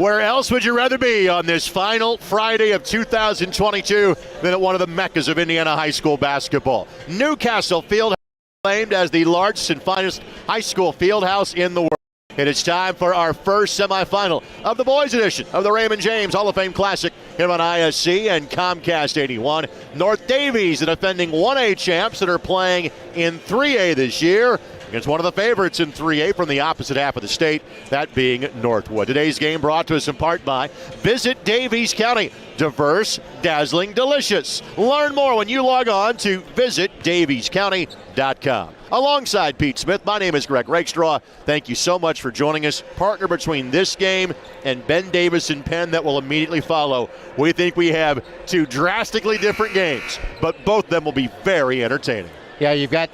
Where else would you rather be on this final Friday of 2022 than at one of the meccas of Indiana high school basketball? Newcastle Fieldhouse, claimed as the largest and finest high school fieldhouse in the world. It is time for our first semifinal of the boys edition of the Raymond James Hall of Fame Classic here on IHSAA and Comcast 81. North Daviess, the defending 1A champs that are playing in 3A this year, against one of the favorites in 3A from the opposite half of the state, that being NorthWood. Today's game brought to us in part by Visit Daviess County. Diverse, dazzling, delicious. Learn more when you log on to visitdaviesscounty.com. Alongside Pete Smith, my name is Greg Rakestraw. Thank you so much for joining us. Partner between this game and Ben Davis and Penn that will immediately follow. We think we have two drastically different games, but both of them will be very entertaining. Yeah, you've got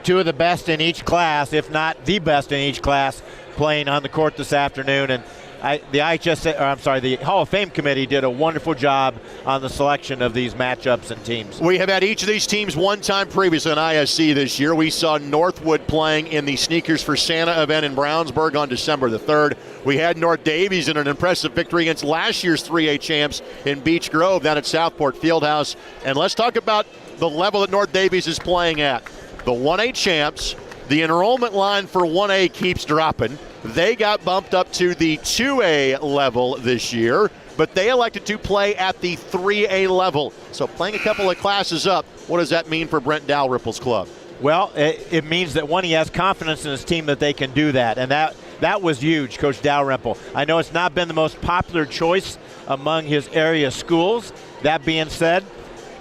two of the best in each class, if not the best in each class, playing on the court this afternoon. And the Hall of Fame committee did a wonderful job on the selection of these matchups and teams. We have had each of these teams one time previously in ISC this year. We saw NorthWood playing in the Sneakers for Santa event in Brownsburg on December the 3rd. We had North Daviess in an impressive victory against last year's 3A champs in Beech Grove down at Southport Fieldhouse. And let's talk about the level that North Daviess is playing at. The 1A champs, the enrollment line for 1A keeps dropping. They got bumped up to the 2A level this year, but they elected to play at the 3A level. So playing a couple of classes up, what does that mean for Brent Dalrymple's club? Well, it means that, one, he has confidence in his team that they can do that, and that was huge, Coach Dalrymple. I know it's not been the most popular choice among his area schools. That being said,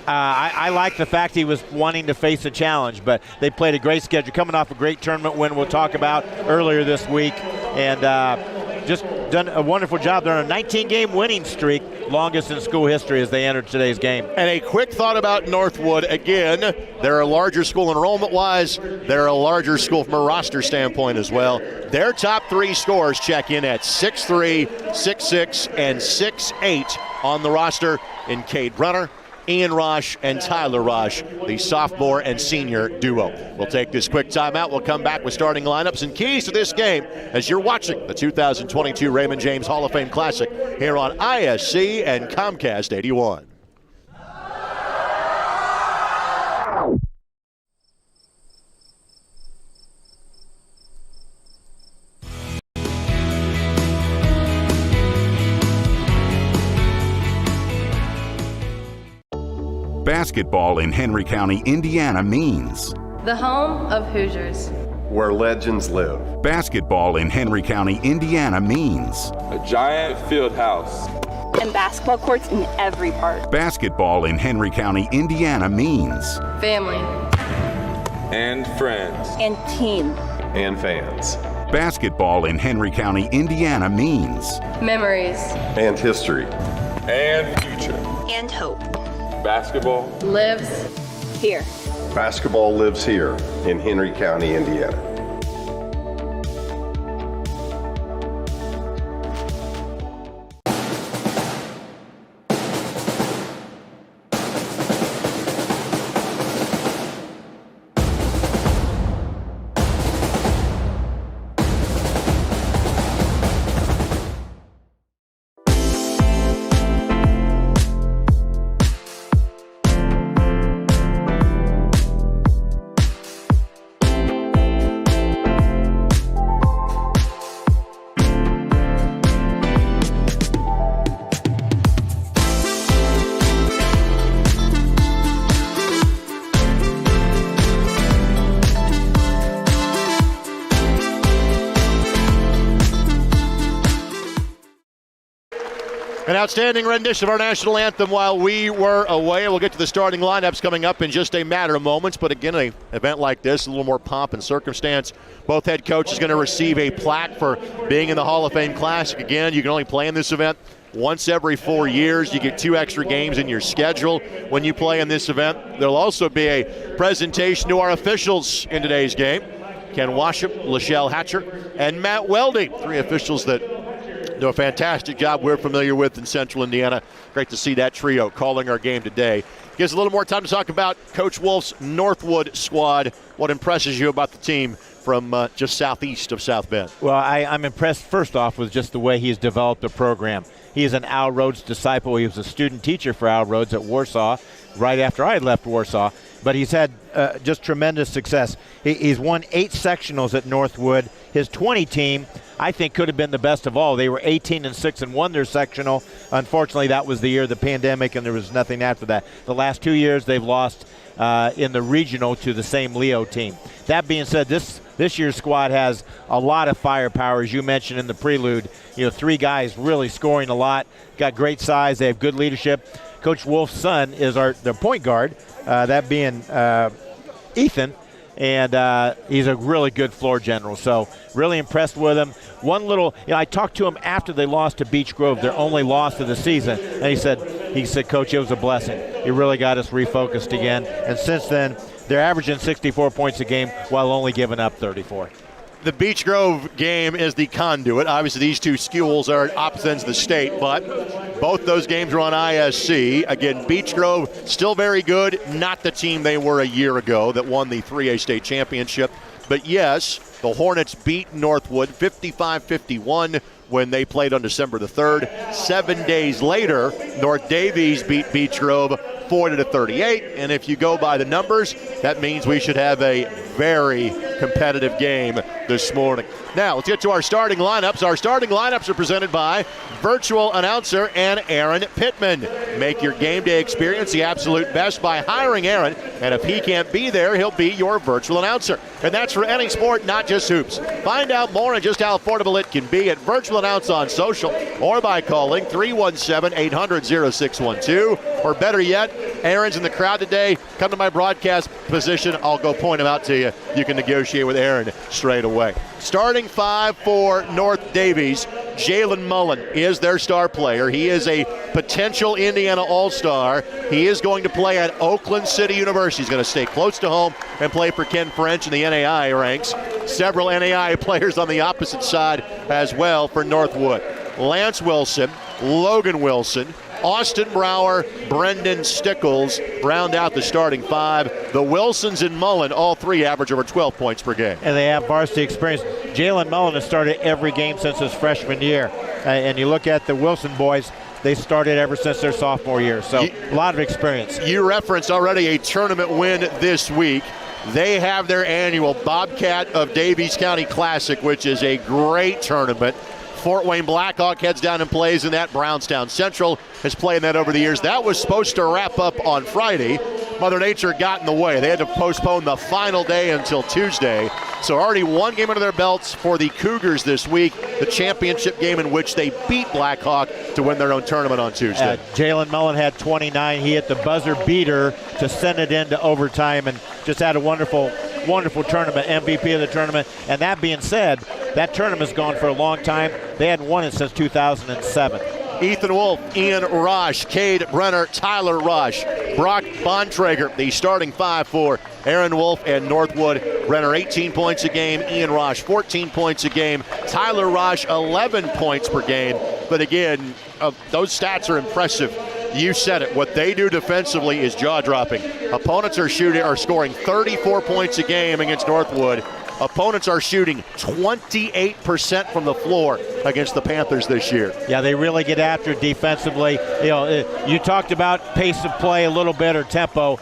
I like the fact he was wanting to face a challenge, but they played a great schedule, coming off a great tournament win we'll talk about earlier this week, and just done a wonderful job. They're on a 19-game winning streak, longest in school history as they entered today's game. And a quick thought about NorthWood. Again, they're a larger school enrollment-wise. They're a larger school from a roster standpoint as well. Their top three scorers check in at 6'3", 6'6", and 6'8" on the roster in Cade Brunner, Ian Rosh, and Tyler Rosh, the sophomore and senior duo. We'll take this quick timeout. We'll come back with starting lineups and keys to this game as you're watching the 2022 Raymond James Hall of Fame Classic here on ISC and Comcast 81. Basketball in Henry County, Indiana means the home of Hoosiers, where legends live. Basketball in Henry County, Indiana means a giant field house and basketball courts in every park. Basketball in Henry County, Indiana means family and friends and team and fans. Basketball in Henry County, Indiana means memories and history and future and hope. Basketball lives here. Basketball lives here in Henry County, Indiana. An outstanding rendition of our national anthem while we were away. We'll get to the starting lineups coming up in just a matter of moments. But again, an event like this, a little more pomp and circumstance. Both head coaches going to receive a plaque for being in the Hall of Fame Classic. Again, you can only play in this event once every 4 years. You get 2 extra games in your schedule when you play in this event. There'll also be a presentation to our officials in today's game. Ken Washop, Lachelle Hatcher, and Matt Weldy, 3 officials that do a fantastic job we're familiar with in Central Indiana. Great to see that trio calling our game today. Gives a little more time to talk about Coach Wolf's NorthWood squad. What impresses you about the team from just southeast of South Bend. Well, I'm impressed, first off, with just the way he's developed the program. He is an Al Rhodes disciple. He was a student teacher for Al Rhodes at Warsaw right after I left Warsaw. But he's had just tremendous success. He's won 8 sectionals at NorthWood. His 20 team, I think, could have been the best of all. They were 18-6 and won their sectional. Unfortunately, that was the year of the pandemic, and there was nothing after that. The last 2 years, they've lost in the regional to the same Leo team. That being said, this year's squad has a lot of firepower, as you mentioned in the prelude. 3 guys really scoring a lot, got great size, they have good leadership. Coach Wolf's son is their point guard, that being Ethan, and he's a really good floor general. So really impressed with him. One little, I talked to him after they lost to Beech Grove, their only loss of the season, and he said, Coach, it was a blessing. You really got us refocused again. And since then, they're averaging 64 points a game while only giving up 34. The Beech Grove game is the conduit. Obviously, these two schools are at opposite ends of the state, but both those games are on ISC. Again, Beech Grove still very good, not the team they were a year ago that won the 3A state championship. But yes, the Hornets beat NorthWood 55-51 when they played on December the 3rd. 7 days later, North Daviess beat Beech Grove 40-38. And if you go by the numbers, that means we should have a very competitive game this morning. Now, let's get to our starting lineups. Our starting lineups are presented by virtual announcer and Aaron Pittman. Make your game day experience the absolute best by hiring Aaron. And if he can't be there, he'll be your virtual announcer. And that's for any sport, not just hoops. Find out more and just how affordable it can be at Virtual Announce on social or by calling 317-800-0612. Or better yet, Aaron's in the crowd today. Come to my broadcast position. I'll go point him out to you. You can negotiate with Aaron straight away. Starting 5 for North Daviess, Jalen Mullen is their star player. He is a potential Indiana All-Star. He is going to play at Oakland City University. He's going to stay close to home and play for Ken French in the NAI ranks. Several NAI players on the opposite side as well for NorthWood. Lance Wilson, Logan Wilson, Austin Brower, Brendan Stickles round out the starting 5. The Wilsons and Mullen, all 3 average over 12 points per game. And they have varsity experience. Jalen Mullen has started every game since his freshman year. And you look at the Wilson boys, they started ever since their sophomore year. So a lot of experience. You referenced already a tournament win this week. They have their annual Bobcat of Daviess County Classic, which is a great tournament. Fort Wayne Blackhawk heads down and plays in that. Brownstown Central has played in that over the years. That was supposed to wrap up on Friday. Mother Nature got in the way. They had to postpone the final day until Tuesday. So already one game under their belts for the Cougars this week, the championship game in which they beat Blackhawk to win their own tournament on Tuesday. Jalen Mullen had 29. He hit the buzzer beater to send it into overtime and just had a wonderful tournament, MVP of the tournament. And that being said, that tournament's gone for a long time. They hadn't won it since 2007. Ethan Wolf, Ian Rosh, Cade Brenner, Tyler Rush, Brock Bontrager, the starting 5 for Aaron Wolf and NorthWood. Brenner 18 points a game, Ian Rosh 14 points a game, Tyler Rush 11 points per game. But again, those stats are impressive. You said it. What they do defensively is jaw-dropping. Opponents are scoring 34 points a game against NorthWood. Opponents are shooting 28% from the floor against the Panthers this year. Yeah, they really get after it defensively. You talked about pace of play a little bit or tempo.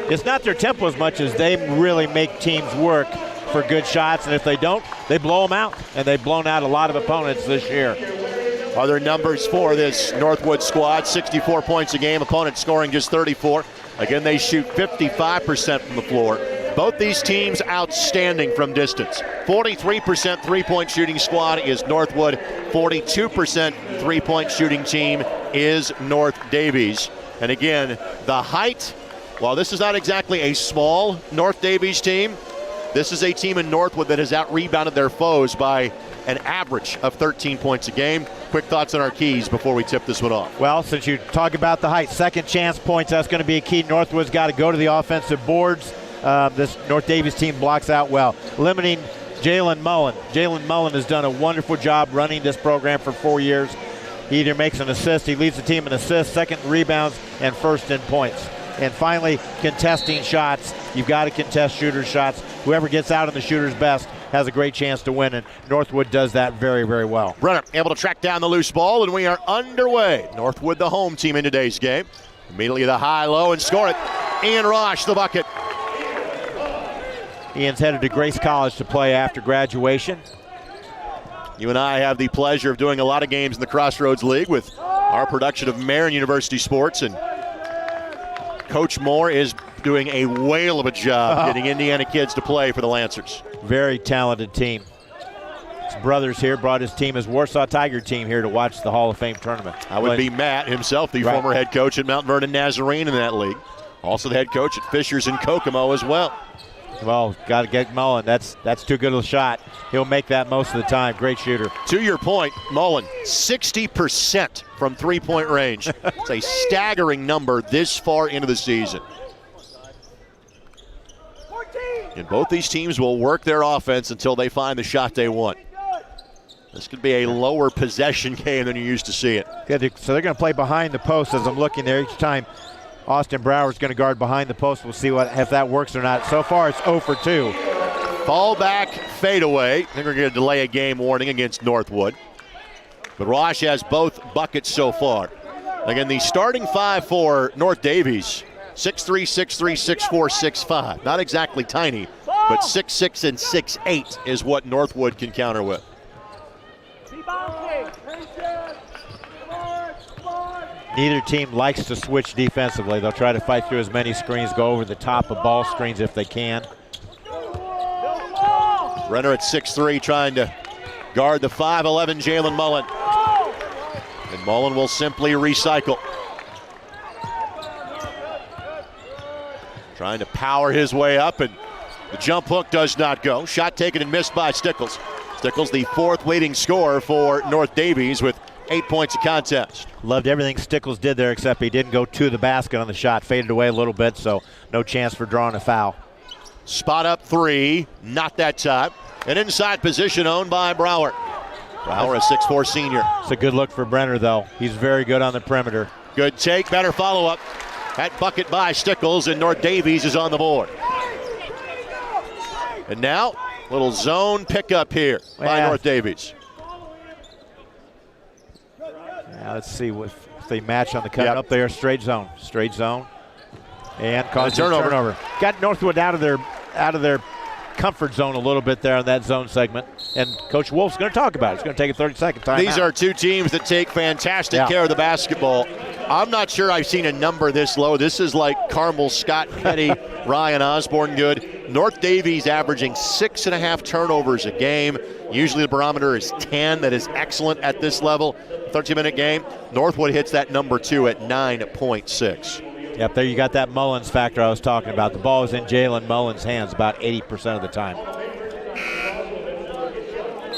It's not their tempo as much as they really make teams work for good shots, and if they don't, they blow them out. And they've blown out a lot of opponents this year. Other numbers for this NorthWood squad, 64 points a game, opponents scoring just 34. Again, they shoot 55% from the floor. Both these teams outstanding from distance. 43% three-point shooting squad is NorthWood. 42% three-point shooting team is North Daviess. And again, the height, while this is not exactly a small North Daviess team, this is a team in NorthWood that has out-rebounded their foes by an average of 13 points a game. Quick thoughts on our keys before we tip this one off. Well, since you talk about the height, second chance points, that's going to be a key. NorthWood's got to go to the offensive boards. This North Daviess team blocks out well. Limiting Jalen Mullen. Jalen Mullen has done a wonderful job running this program for 4 years. He either makes an assist, he leads the team in assists, second in rebounds, and first in points. And finally, contesting shots. You've got to contest shooter shots. whoever gets out in the shooter's best has a great chance to win, and Northwood does that very, very well. Brenner able to track down the loose ball, and we are underway. Northwood, the home team in today's game. Immediately the high-low and score it. Ian Rosh, the bucket. Ian's headed to Grace College to play after graduation. You and I have the pleasure of doing a lot of games in the Crossroads League with our production of Marion University Sports, and Coach Moore is doing a whale of a job getting Indiana kids to play for the Lancers. Very talented team. His brothers here brought his team, his Warsaw Tiger team, here to watch the Hall of Fame tournament. I would be Matt himself, the former head coach at Mount Vernon Nazarene in that league. Also the head coach at Fishers and Kokomo as well. Well, got to get Mullen. That's too good of a shot. He'll make that most of the time. Great shooter. To your point, Mullen, 60% from three-point range. It's a staggering number this far into the season. And both these teams will work their offense until they find the shot they want. This could be a lower possession game than you're used to see it. Yeah, so they're going to play behind the post as I'm looking there each time. Austin Brower's going to guard behind the post. We'll see if that works or not. So far, it's 0 for 2. Fall back, fade away. I think we're going to delay a game warning against Northwood. But Rosh has both buckets so far. Again, the starting five for North Daviess, 6'3", 6'3", 6'4", 6'5". Not exactly tiny, but 6'6" and 6'8" is what Northwood can counter with. Neither team likes to switch defensively. They'll try to fight through as many screens, go over the top of ball screens if they can. Renner at 6'3", trying to guard the 5'11" Jalen Mullen. And Mullen will simply recycle. Trying to power his way up, and the jump hook does not go. Shot taken and missed by Stickles. Stickles, the fourth leading scorer for North Daviess with 8 points of contest. Loved everything Stickles did there, except he didn't go to the basket on the shot. Faded away a little bit, so no chance for drawing a foul. Spot up three, not that time. An inside position owned by Brower. Brower, a 6'4" senior. It's a good look for Brenner, though. He's very good on the perimeter. Good take, better follow-up. That bucket by Stickles, and North Daviess is on the board. And now, little zone pickup here by North Daviess. Now let's see if they match on the cut up there. Straight zone, and causes a turnover. Got Northwood out of their comfort zone a little bit there on that zone segment. And Coach Wolf's going to talk about it. It's going to take a 30-second time. These are two teams that take fantastic care of the basketball. I'm not sure I've seen a number this low. This is like Carmel, Scott Petty, Ryan Osborne good. North Daviess averaging 6.5 turnovers a game. Usually the barometer is 10. That is excellent at this level. 13-minute game. Northwood hits that number 2 at 9.6. Yep, there you got that Mullins factor I was talking about. The ball is in Jalen Mullins' hands about 80% of the time.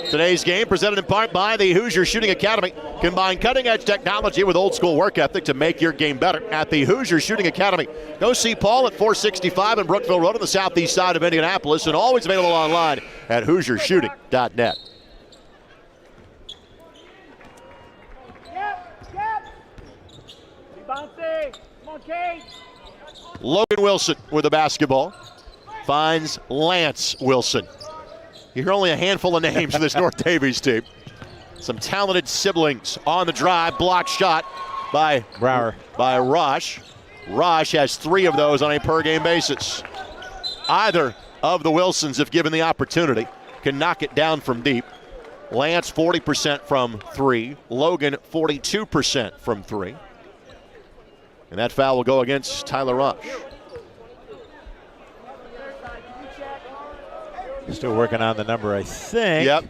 Today's game presented in part by the Hoosier Shooting Academy. Combine cutting-edge technology with old-school work ethic to make your game better at the Hoosier Shooting Academy. Go see Paul at 465 and Brookville Road on the southeast side of Indianapolis, and always available online at HoosierShooting.net. Logan Wilson with the basketball. Finds Lance Wilson. You hear only a handful of names of this North Daviess team. Some talented siblings on the drive. Blocked shot by Brower. By Rosh. Rosh has 3 of those on a per-game basis. Either of the Wilsons, if given the opportunity, can knock it down from deep. Lance 40% from 3. Logan 42% from 3. And that foul will go against Tyler Rosh. Still working on the number, I think. Yep.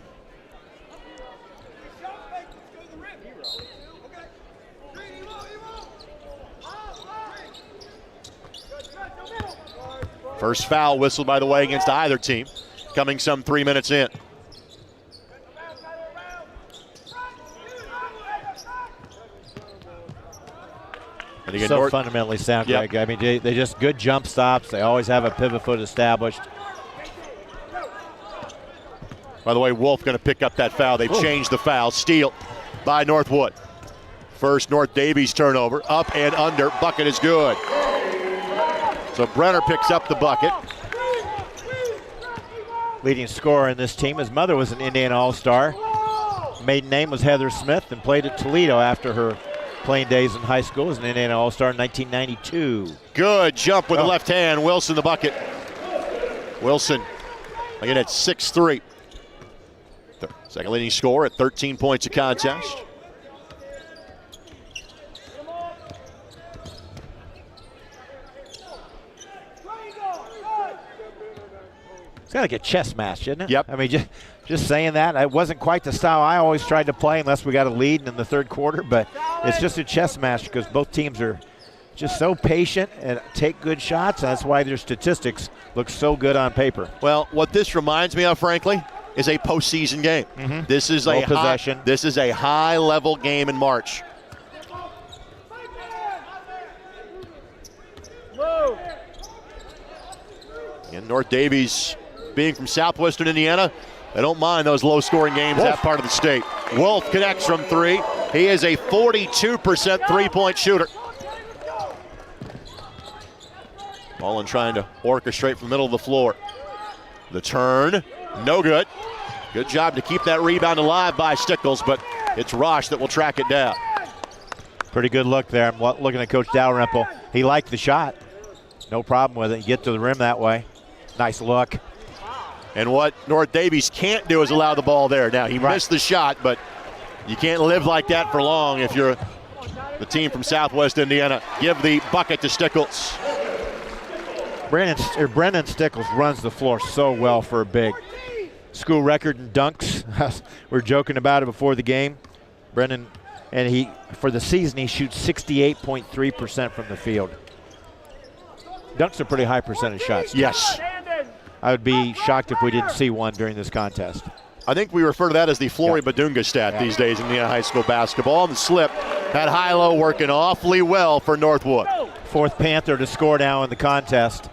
First foul whistled, by the way, against either team, coming some 3 minutes in. And again, so fundamentally sound, Greg. I mean, they just good jump stops. They always have a pivot foot established. By the way, Wolf going to pick up that foul. They've changed the foul. Steal by Northwood. First North Daviess turnover. Up and under. Bucket is good. So Brenner picks up the bucket. leading scorer in this team. His mother was an Indiana All-Star. Maiden name was Heather Smith and played at Toledo after her playing days in high school as an Indiana All-Star in 1992. Good jump with the left hand. Wilson the bucket. Wilson again at 6'3". Second leading scorer at 13 points a contest. It's kind of like a chess match, isn't it? Yep. I mean, just saying that. It wasn't quite the style I always tried to play unless we got a lead in the third quarter, but it's just a chess match because both teams are just so patient and take good shots, and that's why their statistics look so good on paper. Well, what this reminds me of, frankly, is a postseason game. This is Low possession. This is a high-level game in March. And North Daviess, being from southwestern Indiana, they don't mind those low-scoring games that part of the state. Wolf connects from three. He is a 42% three-point shooter. Mullen trying to orchestrate from the middle of the floor. The turn, no good. Good job to keep that rebound alive by Stickles, but it's Rosh that will track it down. Pretty good look there. I'm looking at Coach Dalrymple. He liked the shot. No problem with it. You get to the rim that way. Nice look. And what North Daviess can't do is allow the ball there. Now, he missed the shot, but you can't live like that for long if you're the team from Southwest Indiana. Give the bucket to Stickles. Brennan Stickles runs the floor so well for a big. School record in dunks. We were joking about it before the game. Brennan, and for the season, he shoots 68.3% from the field. Dunks are pretty high percentage shots. Yes. I would be shocked if we didn't see one during this contest. I think we refer to that as the Flory Badunga stat these days in Indiana high school basketball. And the slip had high-low working awfully well for NorthWood. Fourth Panther to score now in the contest.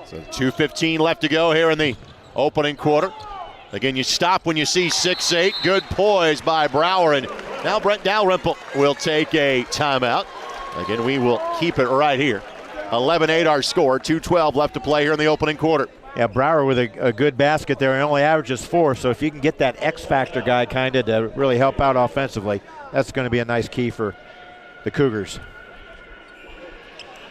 So 2:15 left to go here in the opening quarter. Again, you stop when you see 6-8. Good poise by Brower. And now Brent Dalrymple will take a timeout. Again, we will keep it right here. 11-8 our score. 2:12 left to play here in the opening quarter. Yeah, Brower with a good basket there. He only averages 4. So if you can get that X-factor guy kind of to really help out offensively, that's going to be a nice key for the Cougars.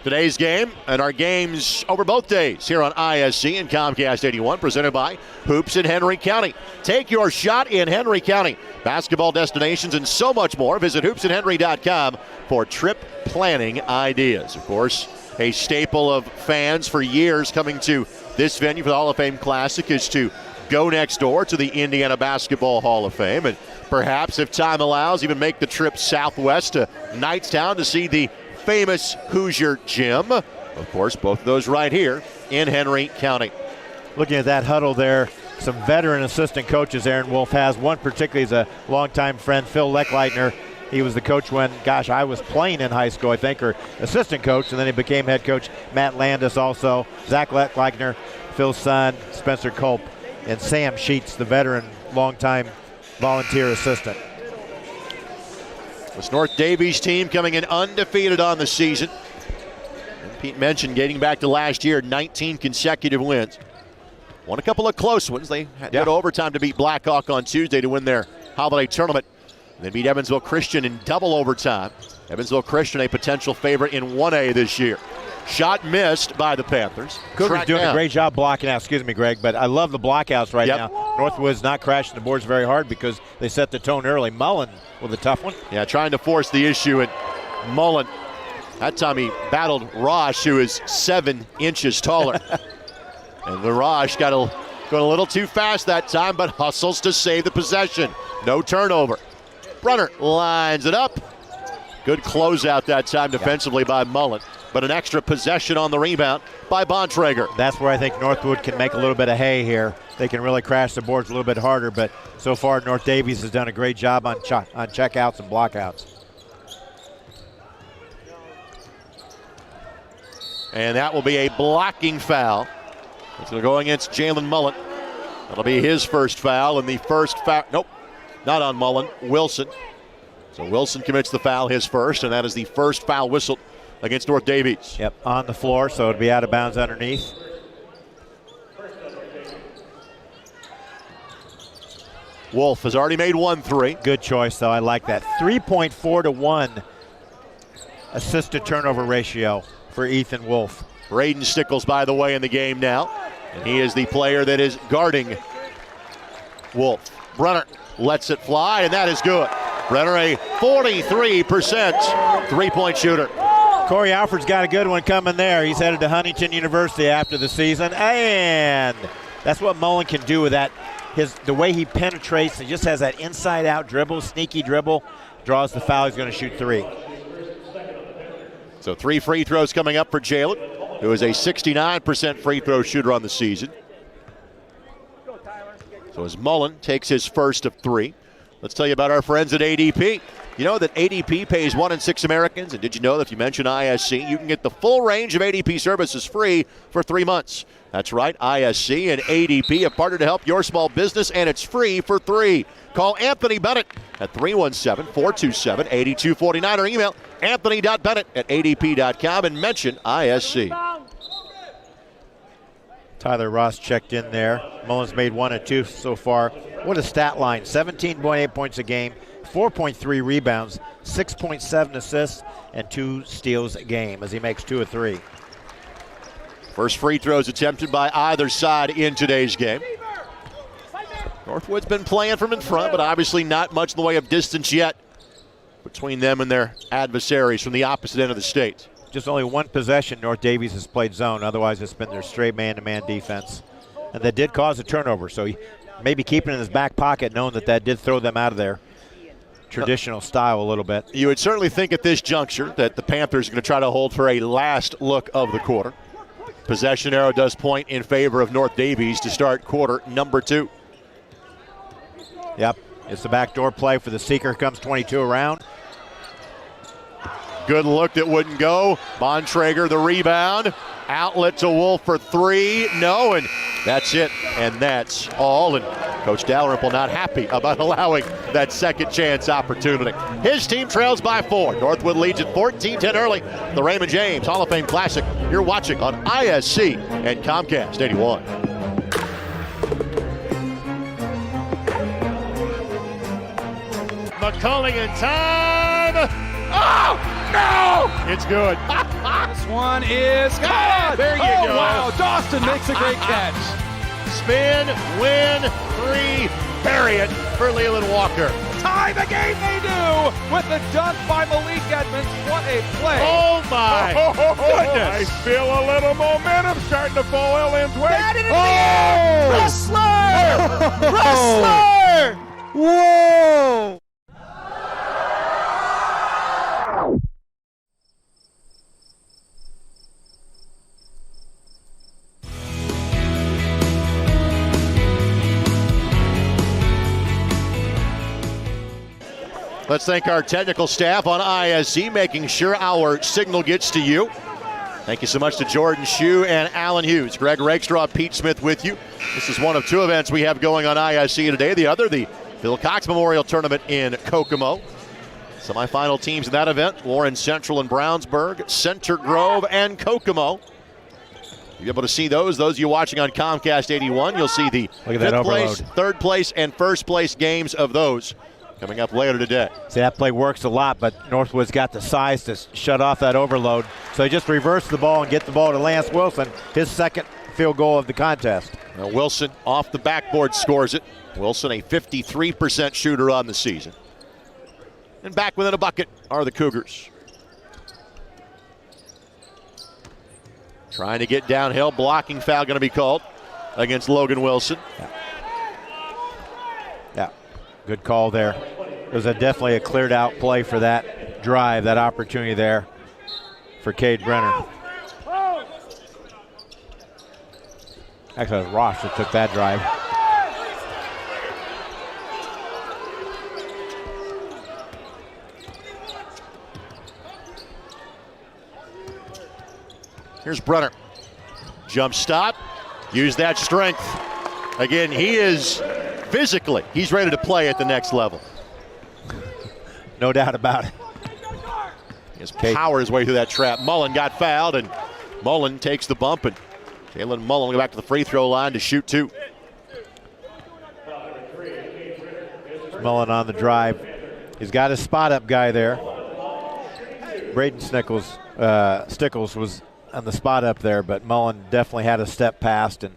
Today's game and our games over both days here on ISC and Comcast 81, presented by Hoops in Henry County. Take your shot in Henry County. Basketball destinations and so much more. Visit hoopsinhenry.com for trip planning ideas. Of course, a staple of fans for years coming to this venue for the Hall of Fame Classic is to go next door to the Indiana Basketball Hall of Fame, and perhaps, if time allows, even make the trip southwest to Knightstown to see the famous Hoosier Gym. Of course, both of those right here in Henry County. Looking at that huddle there, some veteran assistant coaches Aaron Wolf has. One particularly is a longtime friend, Phil Leckleitner. He was the coach when, I was playing in high school, I think, or assistant coach, and then he became head coach. Matt Landis also, Zach Leckleitner, Phil's son, Spencer Culp, and Sam Sheets, the veteran, longtime volunteer assistant. This North Daviess team coming in undefeated on the season. And Pete mentioned dating back to last year, 19 consecutive wins. Won a couple of close ones. They had to go to overtime to beat Blackhawk on Tuesday to win their holiday tournament. They beat Evansville Christian in double overtime. Evansville Christian a potential favorite in 1A this year. Shot missed by the Panthers. Cougars doing a great job blocking out, excuse me, Greg, but I love the blockouts right now. Northwood's not crashing the boards very hard because they set the tone early. Mullen with a tough one. Yeah, trying to force the issue, and Mullen, that time he battled Rosh, who is 7 inches taller. And the Rosh going a little too fast that time, but hustles to save the possession. No turnover. Brunner lines it up. Good closeout that time defensively by Mullen, but an extra possession on the rebound by Bontrager. That's where I think Northwood can make a little bit of hay here. They can really crash the boards a little bit harder, but so far North Daviess has done a great job on checkouts and blockouts. And that will be a blocking foul. It's going to go against Jalen Mullen. That'll be his first foul, and the first foul, nope, not on Mullen, Wilson. So Wilson commits the foul, his first, and that is the first foul whistled against North Daviess. Yep, on the floor, so it'll be out of bounds underneath. Wolf has already made 1 3. Good choice, though. I like that. 3.4 to 1 assist to turnover ratio for Ethan Wolf. Braden Stickles, by the way, in the game now. And he is the player that is guarding Wolf. Brenner lets it fly, and that is good. Brenner, a 43% three-point shooter. Corey Alford's got a good one coming there. He's headed to Huntington University after the season, and that's what Mullen can do with that. The way he penetrates, he just has that inside-out dribble, sneaky dribble, draws the foul. He's going to shoot 3. So 3 free throws coming up for Jalen, who is a 69% free throw shooter on the season. So as Mullen takes his first of 3, let's tell you about our friends at ADP. You know that ADP pays 1 in 6 Americans, and did you know that if you mention ISC, you can get the full range of ADP services free for 3 months? That's right, ISC and ADP have partnered to help your small business, and it's free for 3. Call Anthony Bennett at 317-427-8249 or email anthony.bennett@adp.com and mention ISC. Tyler Ross checked in there. Mullen's made 1 of 2 so far. What a stat line. 17.8 points a game, 4.3 rebounds, 6.7 assists, and 2 steals a game as he makes 2 of 3. First free throws attempted by either side in today's game. Northwood's been playing from in front, but obviously not much in the way of distance yet between them and their adversaries from the opposite end of the state. Just only 1 possession North Daviess has played zone. Otherwise, it's been their straight man-to-man defense. And that did cause a turnover, so he maybe keeping it in his back pocket, knowing that did throw them out of their traditional style a little bit. You would certainly think at this juncture that the Panthers are going to try to hold for a last look of the quarter. Possession arrow does point in favor of North Daviess to start quarter number 2. Yep, it's the backdoor play for the seeker. Comes 22 around. Good look that wouldn't go. Bontrager the rebound. Outlet to Wolf for 3. No, and that's it. And that's all. And Coach Dalrymple not happy about allowing that second chance opportunity. His team trails by 4. Northwood leads at 14-10 early. The Raymond James Hall of Fame Classic. You're watching on ISC and Comcast 81. McCulling in time. Oh, no! It's good. This one is good. There you go. Wow, Dawson makes a great catch. Spin, win, 3, bury it for Leland Walker. Tie the game they do with the dunk by Malik Edmonds. What a play. Oh, my goodness. I feel a little momentum starting to fall Ellen's way. Wrestler! Wrestler! Whoa! Let's thank our technical staff on ISC, making sure our signal gets to you. Thank you so much to Jordan Shue and Alan Hughes. Greg Rakestraw, Pete Smith with you. This is one of 2 events we have going on ISC today. The other, the Phil Cox Memorial Tournament in Kokomo. Semifinal teams in that event, Warren Central and Brownsburg, Center Grove and Kokomo. You'll be able to see those of you watching on Comcast 81. You'll see the 5th place, 3rd place, and 1st place games of those coming up later today. See, that play works a lot, but Northwood's got the size to shut off that overload. So he just reversed the ball and get the ball to Lance Wilson, his 2nd field goal of the contest. Now Wilson off the backboard scores it. Wilson, a 53% shooter on the season. And back within a bucket are the Cougars. Trying to get downhill, blocking foul going to be called against Logan Wilson. Yeah, good call there. It was definitely a cleared out play for that drive, that opportunity there for Cade Brenner. Actually, it was Ross that took that drive. Here's Brenner. Jump stop. Use that strength. Again, he is physically, he's ready to play at the next level. No doubt about it. He powered his way through that trap. Mullen got fouled, and Mullen takes the bump, and Jalen Mullen will go back to the free throw line to shoot 2. Mullen on the drive. He's got his spot-up guy there. Braden Stickles was on the spot up there, but Mullen definitely had a step past, and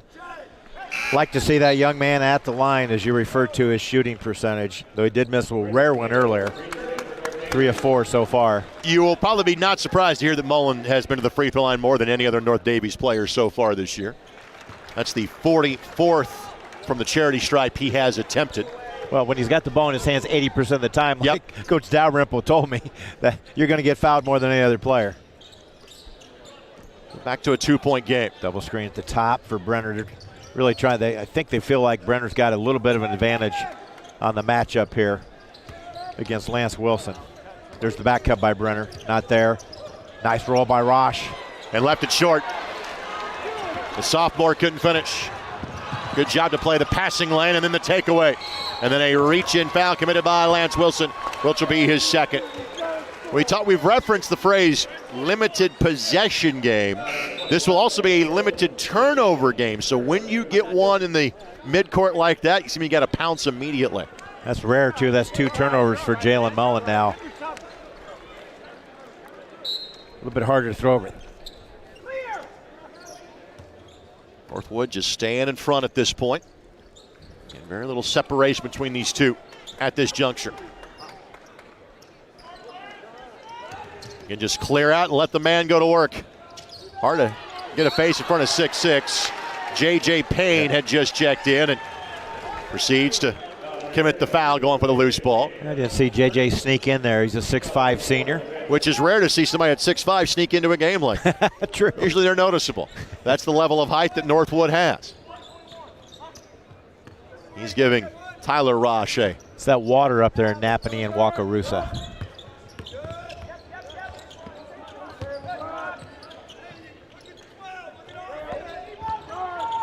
like to see that young man at the line, as you referred to his shooting percentage, though he did miss a rare one earlier. 3 of 4 so far. You will probably be not surprised to hear that Mullen has been to the free throw line more than any other North Daviess player so far this year. That's the 44th from the charity stripe he has attempted. Well, when he's got the ball in his hands 80% of the time, like Coach Dalrymple told me, that you're going to get fouled more than any other player. Back to a 2-point game. Double screen at the top for Brenner to really try. I think they feel like Brenner's got a little bit of an advantage on the matchup here against Lance Wilson. There's the back cut by Brenner. Not there. Nice roll by Rosh. And left it short. The sophomore couldn't finish. Good job to play the passing lane and then the takeaway. And then a reach-in foul committed by Lance Wilson, which will be his second. We've referenced the phrase limited possession game. This will also be a limited turnover game. So when you get one in the midcourt like that, you see me got to pounce immediately. That's rare too. That's 2 turnovers for Jalen Mullen now. A little bit harder to throw over. NorthWood just staying in front at this point. And very little separation between these two at this juncture. You can just clear out and let the man go to work. Hard to get a face in front of 6'6". J.J. Payne had just checked in and proceeds to commit the foul, going for the loose ball. I didn't see J.J. sneak in there. He's a 6'5" senior. Which is rare to see somebody at 6'5" sneak into a game like that. True. Usually they're noticeable. That's the level of height that NorthWood has. He's giving Tyler Rosh a. It's that water up there in Napanee and Wakarusa.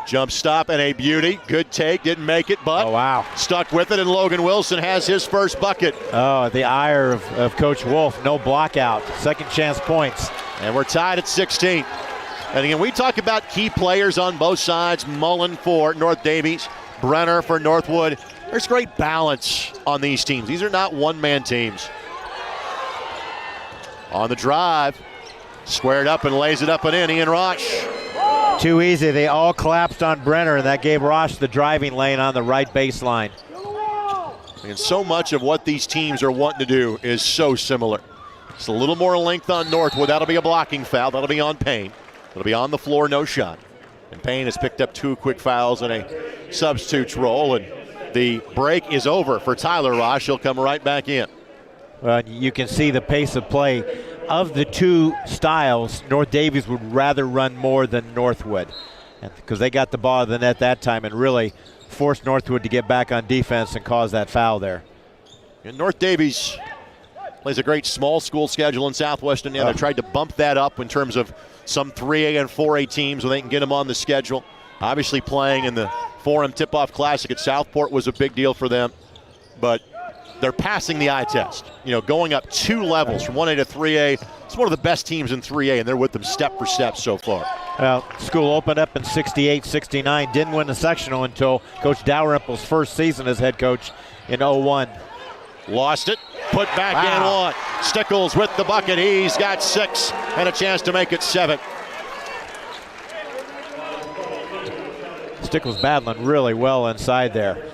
Jump stop and a beauty. Good take. Didn't make it, but stuck with it, and Logan Wilson has his first bucket. Oh, the ire of Coach Wolf. No block out. Second chance points. And we're tied at 16. And again, we talk about key players on both sides. Mullen for North Daviess, Brenner for NorthWood. There's great balance on these teams. These are not one-man teams. On the drive, squared up and lays it up and in. Ian Rosh. Too easy. They all collapsed on Brenner, and that gave Rosh the driving lane on the right baseline. And so much of what these teams are wanting to do is so similar. It's a little more length on NorthWood. That'll be a blocking foul. That'll be on Payne. It'll be on the floor, no shot. And Payne has picked up 2 quick fouls and a substitutes role, and the break is over for Tyler Rosh. He'll come right back in. Well, you can see the pace of play. Of the 2 styles, North Daviess would rather run more than NorthWood, because they got the ball at the net that time and really forced NorthWood to get back on defense and cause that foul there. And North Daviess plays a great small school schedule in Southwest Indiana. They tried to bump that up in terms of some 3A and 4A teams when they can get them on the schedule. Obviously playing in the Forum Tip-Off Classic at Southport was a big deal for them, but they're passing the eye test. You know, going up 2 levels from 1A to 3A. It's one of the best teams in 3A, and they're with them step for step so far. Well, school opened up in 68-69. Didn't win the sectional until Coach Dalrymple's first season as head coach in 01. Lost it, put back in 1. Stickles with the bucket. He's got 6 and a chance to make it 7. Stickles battling really well inside there.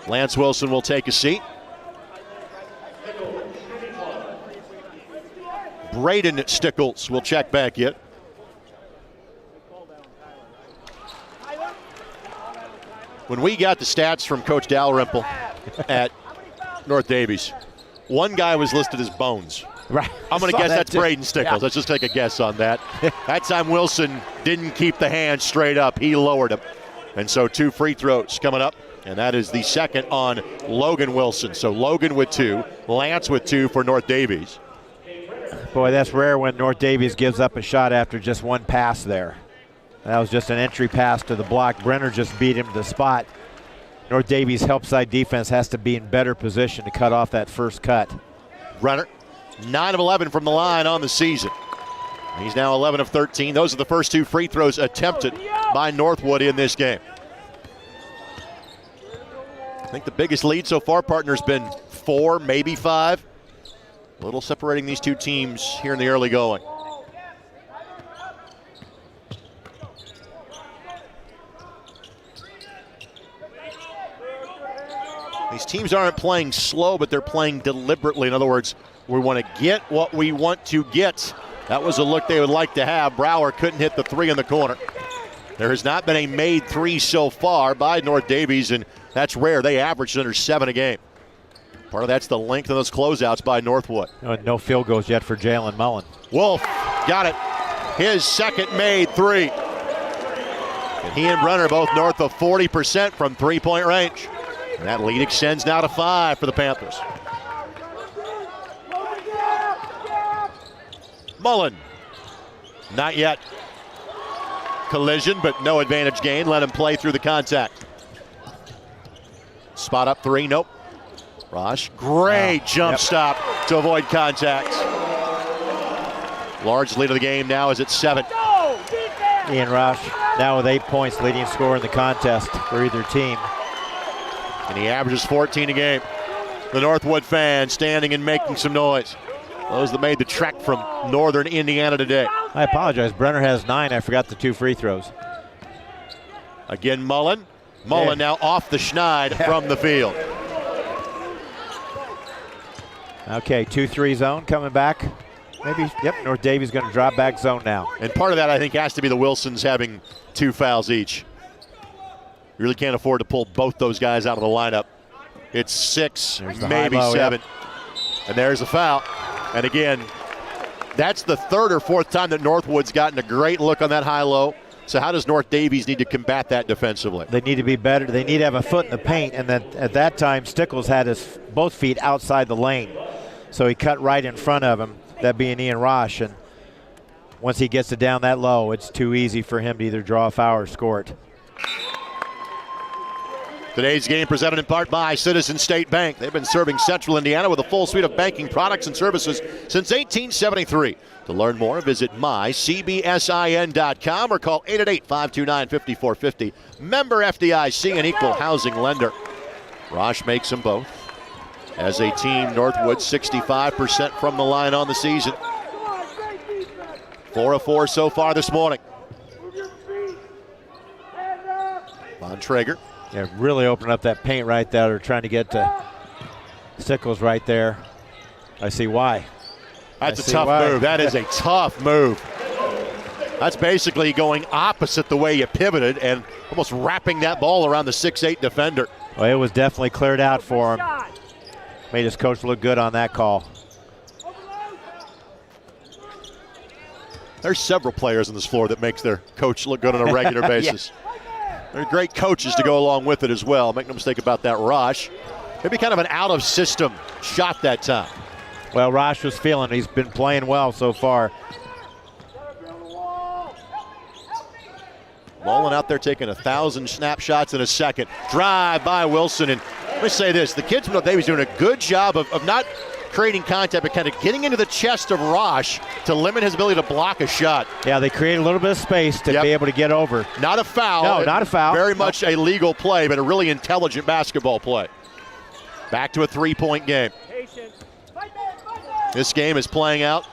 Lance Wilson will take a seat. Braden Stickles will check back in. When we got the stats from Coach Dalrymple at North Daviess, one guy was listed as Bones. Right. I'm going to guess that's too. Braden Stickles. Yeah. Let's just take a guess on that. That time Wilson didn't keep the hand straight up. He lowered him. And so 2 free throws coming up. And that is the second on Logan Wilson. So Logan with 2, Lance with 2 for North Daviess. Boy, that's rare when North Daviess gives up a shot after just 1 pass there. That was just an entry pass to the block. Brenner just beat him to the spot. North Daviess help side defense has to be in better position to cut off that first cut. Brenner 9 of 11 from the line on the season. He's now 11 of 13. Those are the first 2 free throws attempted by Northwood in this game. I think the biggest lead so far, partner, has been 4, maybe 5. A little separating these two teams here in the early going. These teams aren't playing slow, but they're playing deliberately. In other words, we want to get what we want to get. That was a look they would like to have. Brower couldn't hit the 3 in the corner. There has not been a made 3 so far by North Daviess, and that's rare. They averaged under 7 a game. Part of that's the length of those closeouts by Northwood. No field goals yet for Jalen Mullen. Wolf got it. His second made 3. And he and Brunner both north of 40% from three-point range. And that lead extends now to 5 for the Panthers. Mullen. Not yet. Collision, but no advantage gain. Let him play through the contact. Spot up 3, nope. Rosh, great jump stop to avoid contact. Large lead of the game now is at 7. Ian Rosh now with 8 points, leading scorer in the contest for either team. And he averages 14 a game. The Northwood fans standing and making some noise. Those that made the trek from northern Indiana today. I apologize. Brenner has 9. I forgot the 2 free throws. Again, Mullen. Mullen now off the schneid from the field. Okay, 2-3 zone coming back. Maybe, North Daviess going to drop back zone now. And part of that, I think, has to be the Wilsons having 2 fouls each. You really can't afford to pull both those guys out of the lineup. It's 6, maybe 7. And there's a foul. And again, that's the 3rd or 4th time that Northwood's gotten a great look on that high-low. So how does North Daviess need to combat that defensively? They need to be better. They need to have a foot in the paint. And then at that time, Stickles had his both feet outside the lane. So he cut right in front of him, that being Ian Rosh. And once he gets it down that low, it's too easy for him to either draw a foul or score it. Today's game presented in part by Citizen State Bank. They've been serving Central Indiana with a full suite of banking products and services since 1873. To learn more, visit mycbsin.com or call 888-529-5450. Member FDIC, an equal housing lender. Rosh makes them both. As a team, Northwood 65% from the line on the season. 4 of 4 so far this morning. Von Traeger. Yeah, really open up that paint right there. They're trying to get to Stickles right there. I see why. That's a tough move. That is a tough move. That's basically going opposite the way you pivoted and almost wrapping that ball around the 6'8 defender. Well, it was definitely cleared out for him. Made his coach look good on that call. There's several players on this floor that makes their coach look good on a regular basis. They're great coaches to go along with it as well. Make no mistake about that. Rosh, maybe kind of an out-of-system shot that time. Well, Rosh was feeling it. He's been playing well so far. Mullen out there taking 1,000 snapshots in a second. Drive by Wilson. And let me say this. The kids from North Daviess doing a good job of not creating contact, but kind of getting into the chest of Rosh to limit his ability to block a shot. Yeah, they create a little bit of space to be able to get over. Not a foul. No, not a foul. Very much a legal play, but a really intelligent basketball play. Back to a 3-point game. This game is playing out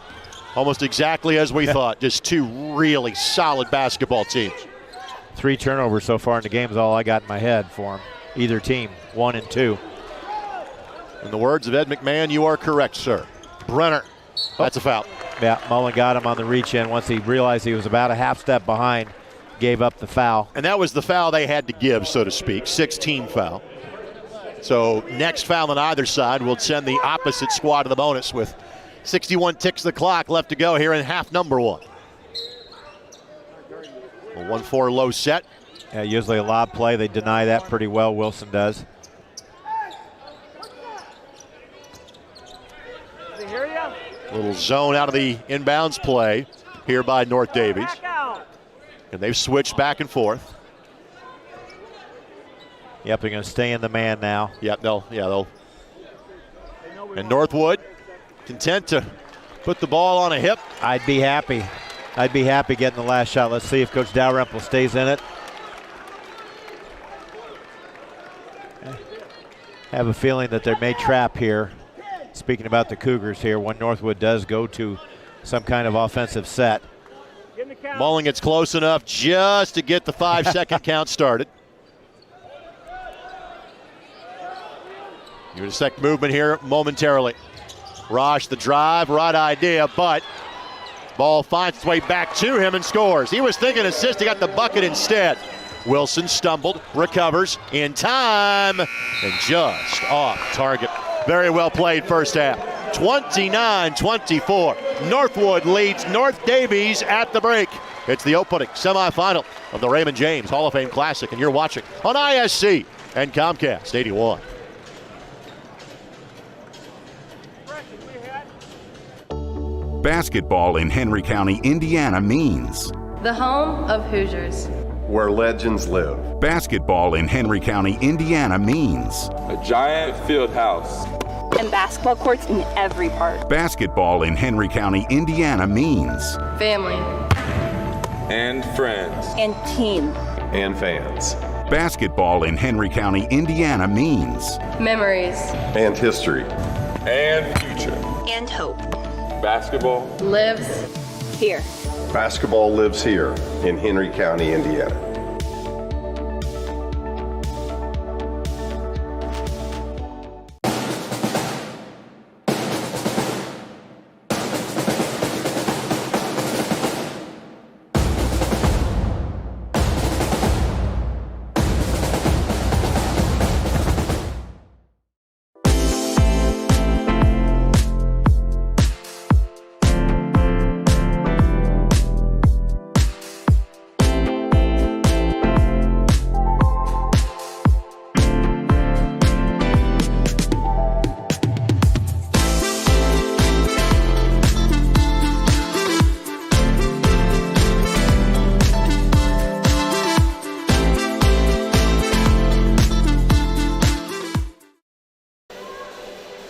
almost exactly as we thought. Just 2 really solid basketball teams. 3 turnovers so far in the game is all I got in my head for them. Either team, 1 and 2. In the words of Ed McMahon, you are correct, sir. Brenner, that's a foul. Yeah, Mullen got him on the reach in once he realized he was about a half step behind, gave up the foul. And that was the foul they had to give, so to speak, 6-team foul. So next foul on either side will send the opposite squad to the bonus with 61 ticks the clock left to go here in half number 1. A 1-4 low set. Yeah, usually a lob play. They deny that pretty well, Wilson does. Little zone out of the inbounds play here by North Daviess. And they've switched back and forth. Yep, they're going to stay in the man now. Yep, they'll. And Northwood content to put the ball on a hip. I'd be happy. I'd be happy getting the last shot. Let's see if Coach Dalrymple stays in it. I have a feeling that they may trap here. Speaking about the Cougars here, when NorthWood does go to some kind of offensive set. Mullen gets close enough just to get the 5-second count started. You would expect movement here momentarily. Rosh the drive, right idea, but ball finds its way back to him and scores. He was thinking assist, he got the bucket instead. Wilson stumbled, recovers in time, and just off target. Very well played first half. 29-24. Northwood leads North Daviess at the break. It's the opening semifinal of the Raymond James Hall of Fame Classic, and you're watching on ISC and Comcast 81. Basketball in Henry County, Indiana means The home of Hoosiers. Where legends live. basketball in Henry County, Indiana means A giant field house. And basketball courts in every park. basketball in Henry County, Indiana means Family. And friends. And team. And fans. basketball in Henry County, Indiana means Memories. And history. And future. And hope. Basketball. Lives. Here. Basketball lives here in Henry County, Indiana.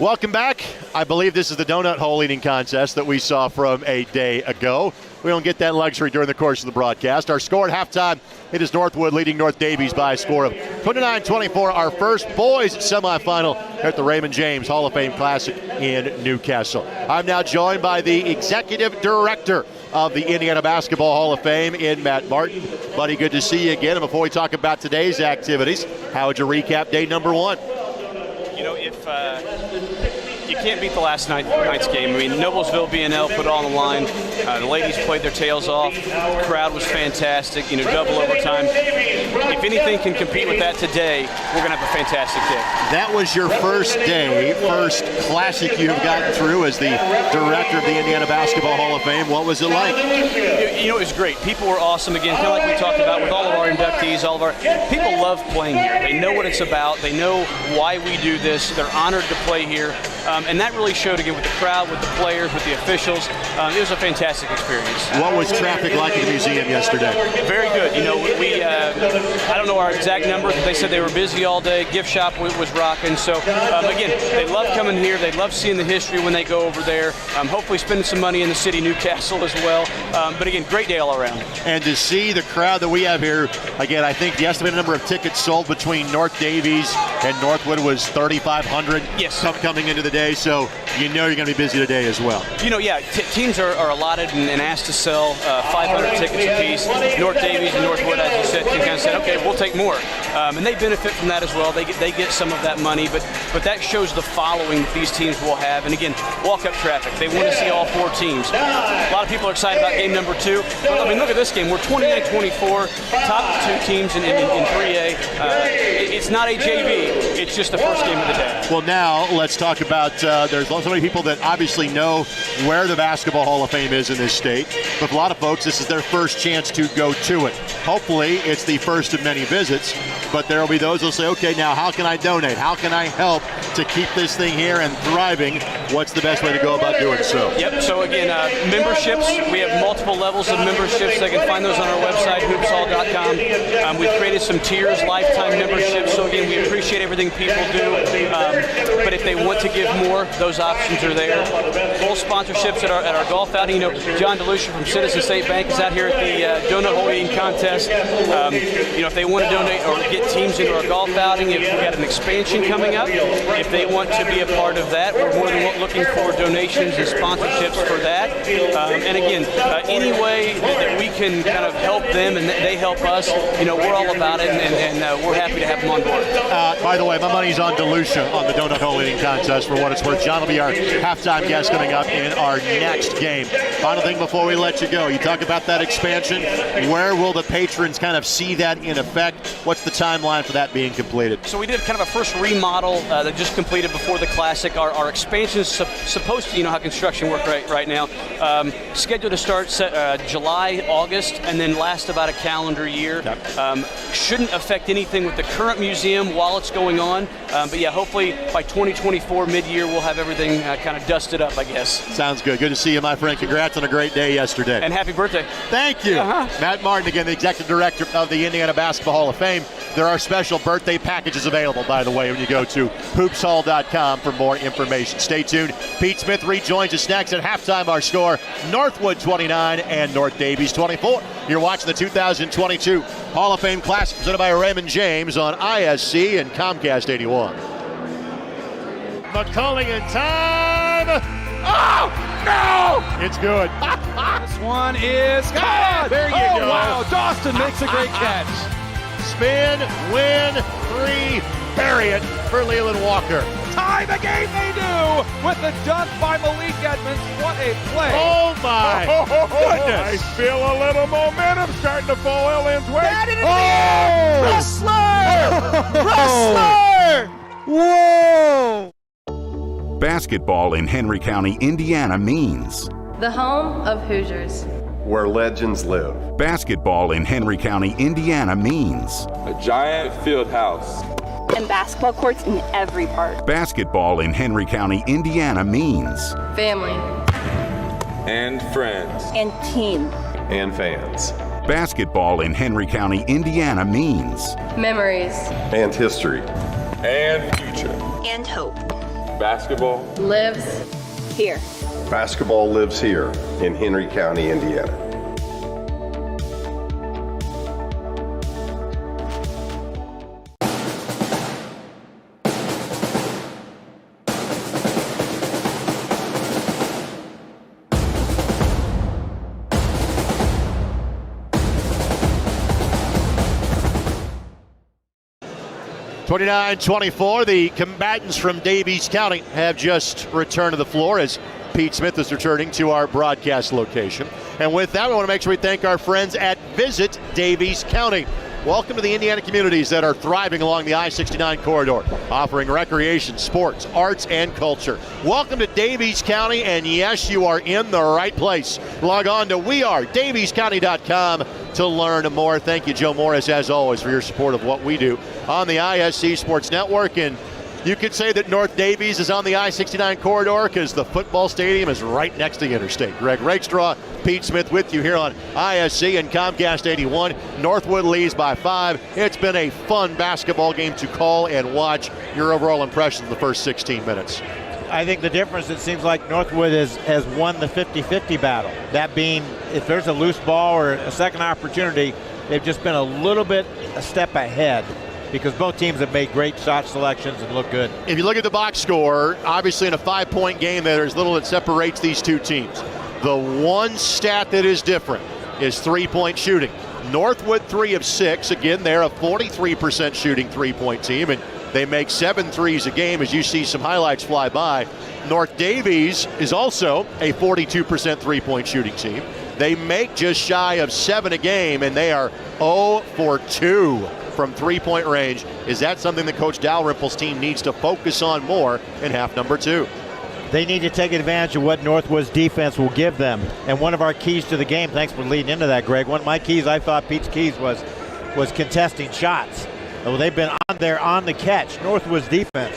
Welcome back. I believe this is the donut hole eating contest that we saw from a day ago. We don't get that luxury during the course of the broadcast. Our score at halftime, it is Northwood leading North Daviess by a score of 29-24. Our first boys semifinal at the Raymond James Hall of Fame Classic in Newcastle. I'm now joined by the executive director of the Indiana Basketball Hall of Fame in Matt Martin. Buddy, good to see you again. And before we talk about today's activities, how would you recap day number one? You know, if you can't beat the last night's game. I mean, Noblesville B&L put it all on the line. The ladies played their tails off. The crowd was fantastic. You know, double overtime. If anything can compete with that today, we're going to have a fantastic day. That was your first day, first classic you have gotten through as the director of the Indiana Basketball Hall of Fame. What was it like? You know, it was great. People were awesome. Again, kind of like we talked about with all of our inductees, people love playing here. They know what it's about. They know why we do this. They're honored to play here. And that really showed again with the crowd, with the players, with the officials. It was a fantastic experience. What was traffic like at the museum yesterday? Very good. You know, we I don't know our exact numbers, but they said they were busy all day. Gift shop was rocking. So, again, they love coming here. They love seeing the history when they go over there. Hopefully spending some money in the city, Newcastle as well. But again, great day all around. And to see the crowd that we have here, again, I think the estimated number of tickets sold between North Daviess and Northwood was 3,500 coming into the day. So you know you're going to be busy today as well. You know, yeah, teams are allotted and asked to sell 500 tickets apiece. North Daviess and Northwood, as you said, kind of said, okay, we'll take more. And they benefit from that as well. They get some of that money, but that shows the following that these teams will have. And again, walk-up traffic. They want to see all four teams. A lot of people are excited about game number 2. But, I mean, look at this game. We're 29-24, top 2 teams in 3A. It's not a JV. It's just the first game of the day. Well, now let's talk about there's so many people that obviously know where the Basketball Hall of Fame is in this state. But for a lot of folks, this is their first chance to go to it. Hopefully, it's the first of many visits. But there will be those who will say, okay, now how can I donate? How can I help to keep this thing here and thriving, what's the best way to go about doing so? Yep, so again, memberships, we have multiple levels of memberships. They can find those on our website, hoopshall.com. We've created some tiers, lifetime memberships, so again, we appreciate everything people do, but if they want to give more, those options are there. Full sponsorships at our golf outing. You know, John DeLucia from Citizen State Bank is out here at the donut hole eating contest. You know, if they want to donate or get teams into our golf outing, if we got an expansion coming up, if they want to be a part of that, we're more than looking for donations and sponsorships for that. And again, any way that we can kind of help them and they help us, you know, we're all about it, and we're happy to have them on board. By the way, my money's on DeLucia on the donut hole eating contest for what it's worth. John will be our halftime guest coming up in our next game. Final thing before we let you go, you talk about that expansion. Where will the patrons kind of see that in effect? What's the timeline for that being completed? So we did kind of a first remodel that just completed before the Classic. Our expansion is supposed to, you know how construction works right now, scheduled to start July, August, and then last about a calendar year. Yep. Shouldn't affect anything with the current museum while it's going on, but yeah, hopefully by 2024 mid-year we'll have everything kind of dusted up, I guess. Sounds good. Good to see you, my friend. Congrats on a great day yesterday. And happy birthday. Thank you. Matt Martin, again, the executive director of the Indiana Basketball Hall of Fame. There are special birthday packages available, by the way, when you go to hoopshall.com for more information. Stay tuned. Pete Smith rejoins us next. At halftime, our score, NorthWood 29 and North Daviess 24. You're watching the 2022 Hall of Fame Classic presented by Raymond James on ISC and Comcast 81. McCulling in time. Oh, no! It's good. This one is good. There you go. Wow, Dawson makes a great catch. Spin, win, three, bury it for Leland Walker. Tie the game they do with the dunk by Malik Edmonds. What a play. Oh, my I goodness. feel a little momentum starting to fall Ellen's way. Wrestler! Wrestler! Whoa! Basketball in Henry County, Indiana means The home of Hoosiers. Where legends live. basketball in Henry County, Indiana means A giant field house. And basketball courts in every park. basketball in Henry County, Indiana means Family. And friends. And team. And fans. basketball in Henry County, Indiana means Memories. And history. And future. And hope. Basketball. Lives. Here. Basketball lives here in Henry County, Indiana. (29-24), the combatants from Daviess County have just returned to the floor as Pete Smith is returning to our broadcast location. And with that, we want to make sure we thank our friends at Visit Daviess County. Welcome to the Indiana communities that are thriving along the I-69 corridor, offering recreation, sports, arts, and culture. Welcome to Daviess County, and yes, you are in the right place. Log on to wearedaviesscounty.com to learn more. Thank you, Joe Morris, as always, for your support of what we do on the ISC Sports Network. And you could say that North Daviess is on the I-69 corridor because the football stadium is right next to the interstate. Greg Rakestraw, Pete Smith with you here on ISC and Comcast 81. NorthWood leads by 5. It's been a fun basketball game to call and watch. Your overall impressions of the first 16 minutes? I think the difference, it seems like Northwood has won the 50-50 battle. That being, if there's a loose ball or a second opportunity, they've just been a step ahead, because both teams have made great shot selections and look good. If you look at the box score, obviously in a 5-point game, there's little that separates these two teams. The one stat that is different is 3-point shooting. Northwood 3 of 6. Again, they're a 43% shooting 3-point team, and they make 7 threes a game, as you see some highlights fly by. North Daviess is also a 42% 3-point shooting team. They make just shy of 7 a game, and they are 0 for 2 from 3-point range. Is that something that Coach Dalrymple's team needs to focus on more in half number 2? They need to take advantage of what Northwood's defense will give them. And one of our keys to the game, thanks for leading into that, Greg, one of my keys, I thought Pete's keys was contesting shots. Well, they've been on there on the catch, Northwood's defense.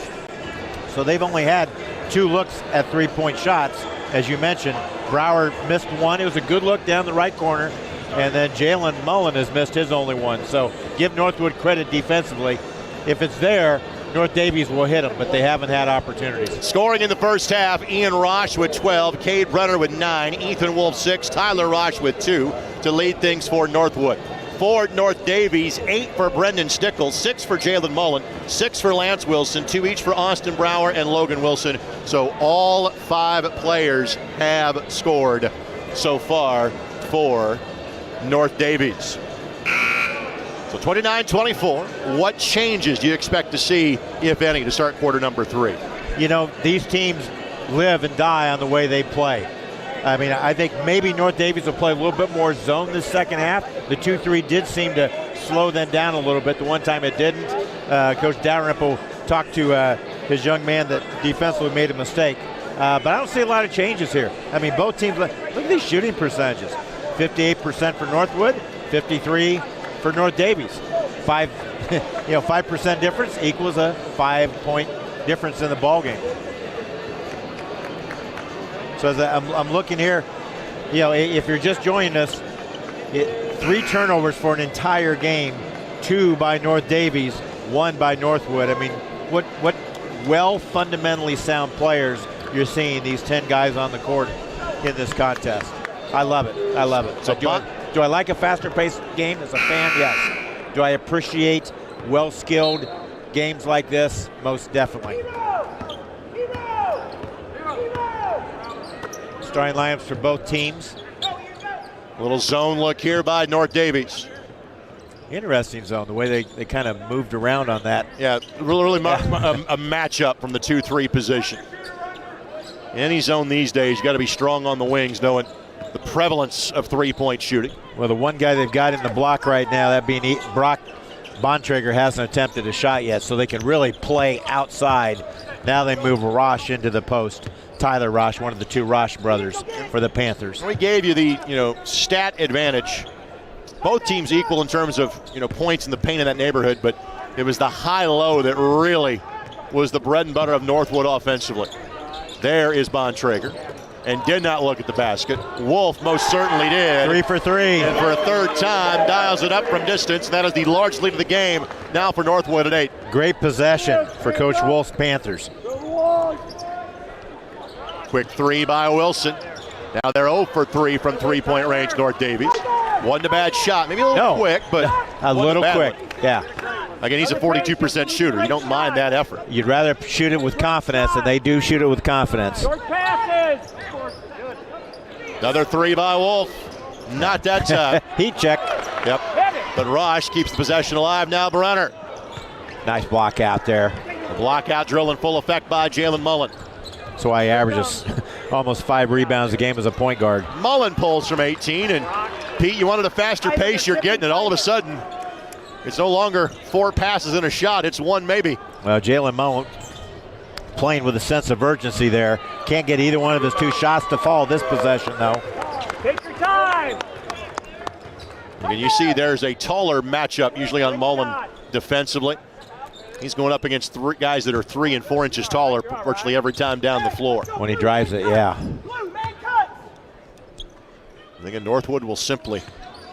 So they've only had 2 looks at 3-point shots, as you mentioned. Brower missed one. It was a good look down the right corner. And then Jalen Mullen has missed his only one. So give Northwood credit defensively. If it's there, North Daviess will hit them, but they haven't had opportunities. Scoring in the first half, Ian Rosh with 12, Cade Brenner with 9, Ethan Wolf 6, Tyler Rosh with 2 to lead things for Northwood. For North Daviess, 8 for Brendan Stickles, 6 for Jalen Mullen, 6 for Lance Wilson, 2 each for Austin Brower and Logan Wilson. So all 5 players have scored so far for North Daviess. So 29-24, what changes do you expect to see, if any, to start quarter number 3? You know, these teams live and die on the way they play. I mean, I think maybe North Daviess will play a little bit more zone this second half. The 2-3 did seem to slow them down a little bit. The one time it didn't. Coach Dalrymple talked to his young man that defensively made a mistake. But I don't see a lot of changes here. I mean, both teams, look at these shooting percentages. 58% for Northwood, 53% for North Daviess. 5% difference equals a 5-point difference in the ball game. So as I'm looking here, if you're just joining us, 3 turnovers for an entire game, 2 by North Daviess, 1 by Northwood. I mean, what fundamentally sound players you're seeing, these 10 guys on the court in this contest. I love it. I love it. So do I like a faster-paced game as a fan? Yes. Do I appreciate well-skilled games like this? Most definitely. Starting lineups for both teams. A little zone look here by North Daviess. Interesting zone, the way they kind of moved around on that. Yeah, really a matchup from the 2-3 position. Any zone these days, you got to be strong on the wings, knowing the prevalence of 3-point shooting. Well, the one guy they've got in the block right now, that being Brock Bontrager, hasn't attempted a shot yet, so they can really play outside. Now they move Rosh into the post. Tyler Rosh, one of the 2 Rosh brothers for the Panthers. We gave you the stat advantage. Both teams equal in terms of points in the paint in that neighborhood, but it was the high-low that really was the bread and butter of Northwood offensively. There is Bontrager, and did not look at the basket. Wolf most certainly did. 3 for 3. And for a third time, dials it up from distance. That is the large lead of the game now for Northwood at 8. Great possession for Coach Wolf's Panthers. Quick 3 by Wilson. Now they're 0 for 3 from 3-point range, North Daviess. Wasn't a bad shot. Maybe a little quick, but a little quick. Yeah. Again, he's a 42% shooter. You don't mind that effort. You'd rather shoot it with confidence, and they do shoot it with confidence. Short passes. Another 3 by Wolf. Not that time. Heat check. Yep. But Rosh keeps the possession alive. Now Brenner. Nice block out there. A block out drill in full effect by Jalen Mullen. That's why he averages almost 5 rebounds a game as a point guard. Mullen pulls from 18, and Pete, you wanted a faster pace, you're getting it. All of a sudden, it's no longer 4 passes and a shot, it's 1 maybe. Well, Jalen Mullen playing with a sense of urgency there. Can't get either one of his 2 shots to fall this possession, though. Take your time. And you see there's a taller matchup usually on Mullen defensively. He's going up against 3 guys that are 3 and 4 inches taller virtually every time down the floor. When he drives it, yeah. I think Northwood will simply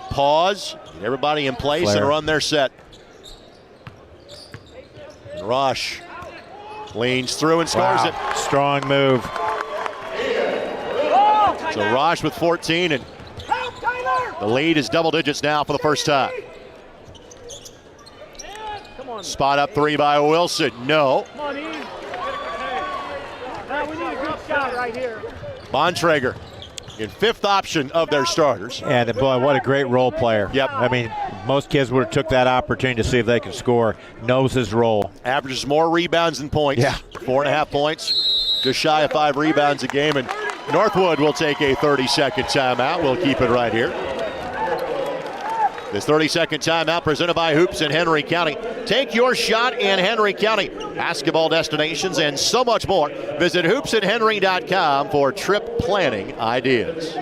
pause, get everybody in place, and run their set. And Rosh leans through and scores it. Strong move. So Rosh with 14, and the lead is double digits now for the first time. Spot up 3 by Wilson. No. Come on, Eve. We need a good shot right here. Bontrager in 5th option of their starters. And boy, what a great role player. Yep. I mean, most kids would have took that opportunity to see if they could score. Knows his role. Averages more rebounds than points. Yeah. 4.5 points. Just shy of 5 rebounds a game. And Northwood will take a 30-second timeout. We'll keep it right here. This 30-second timeout presented by Hoops in Henry County. Take your shot in Henry County. Basketball destinations and so much more. Visit hoopsandhenry.com for trip planning ideas.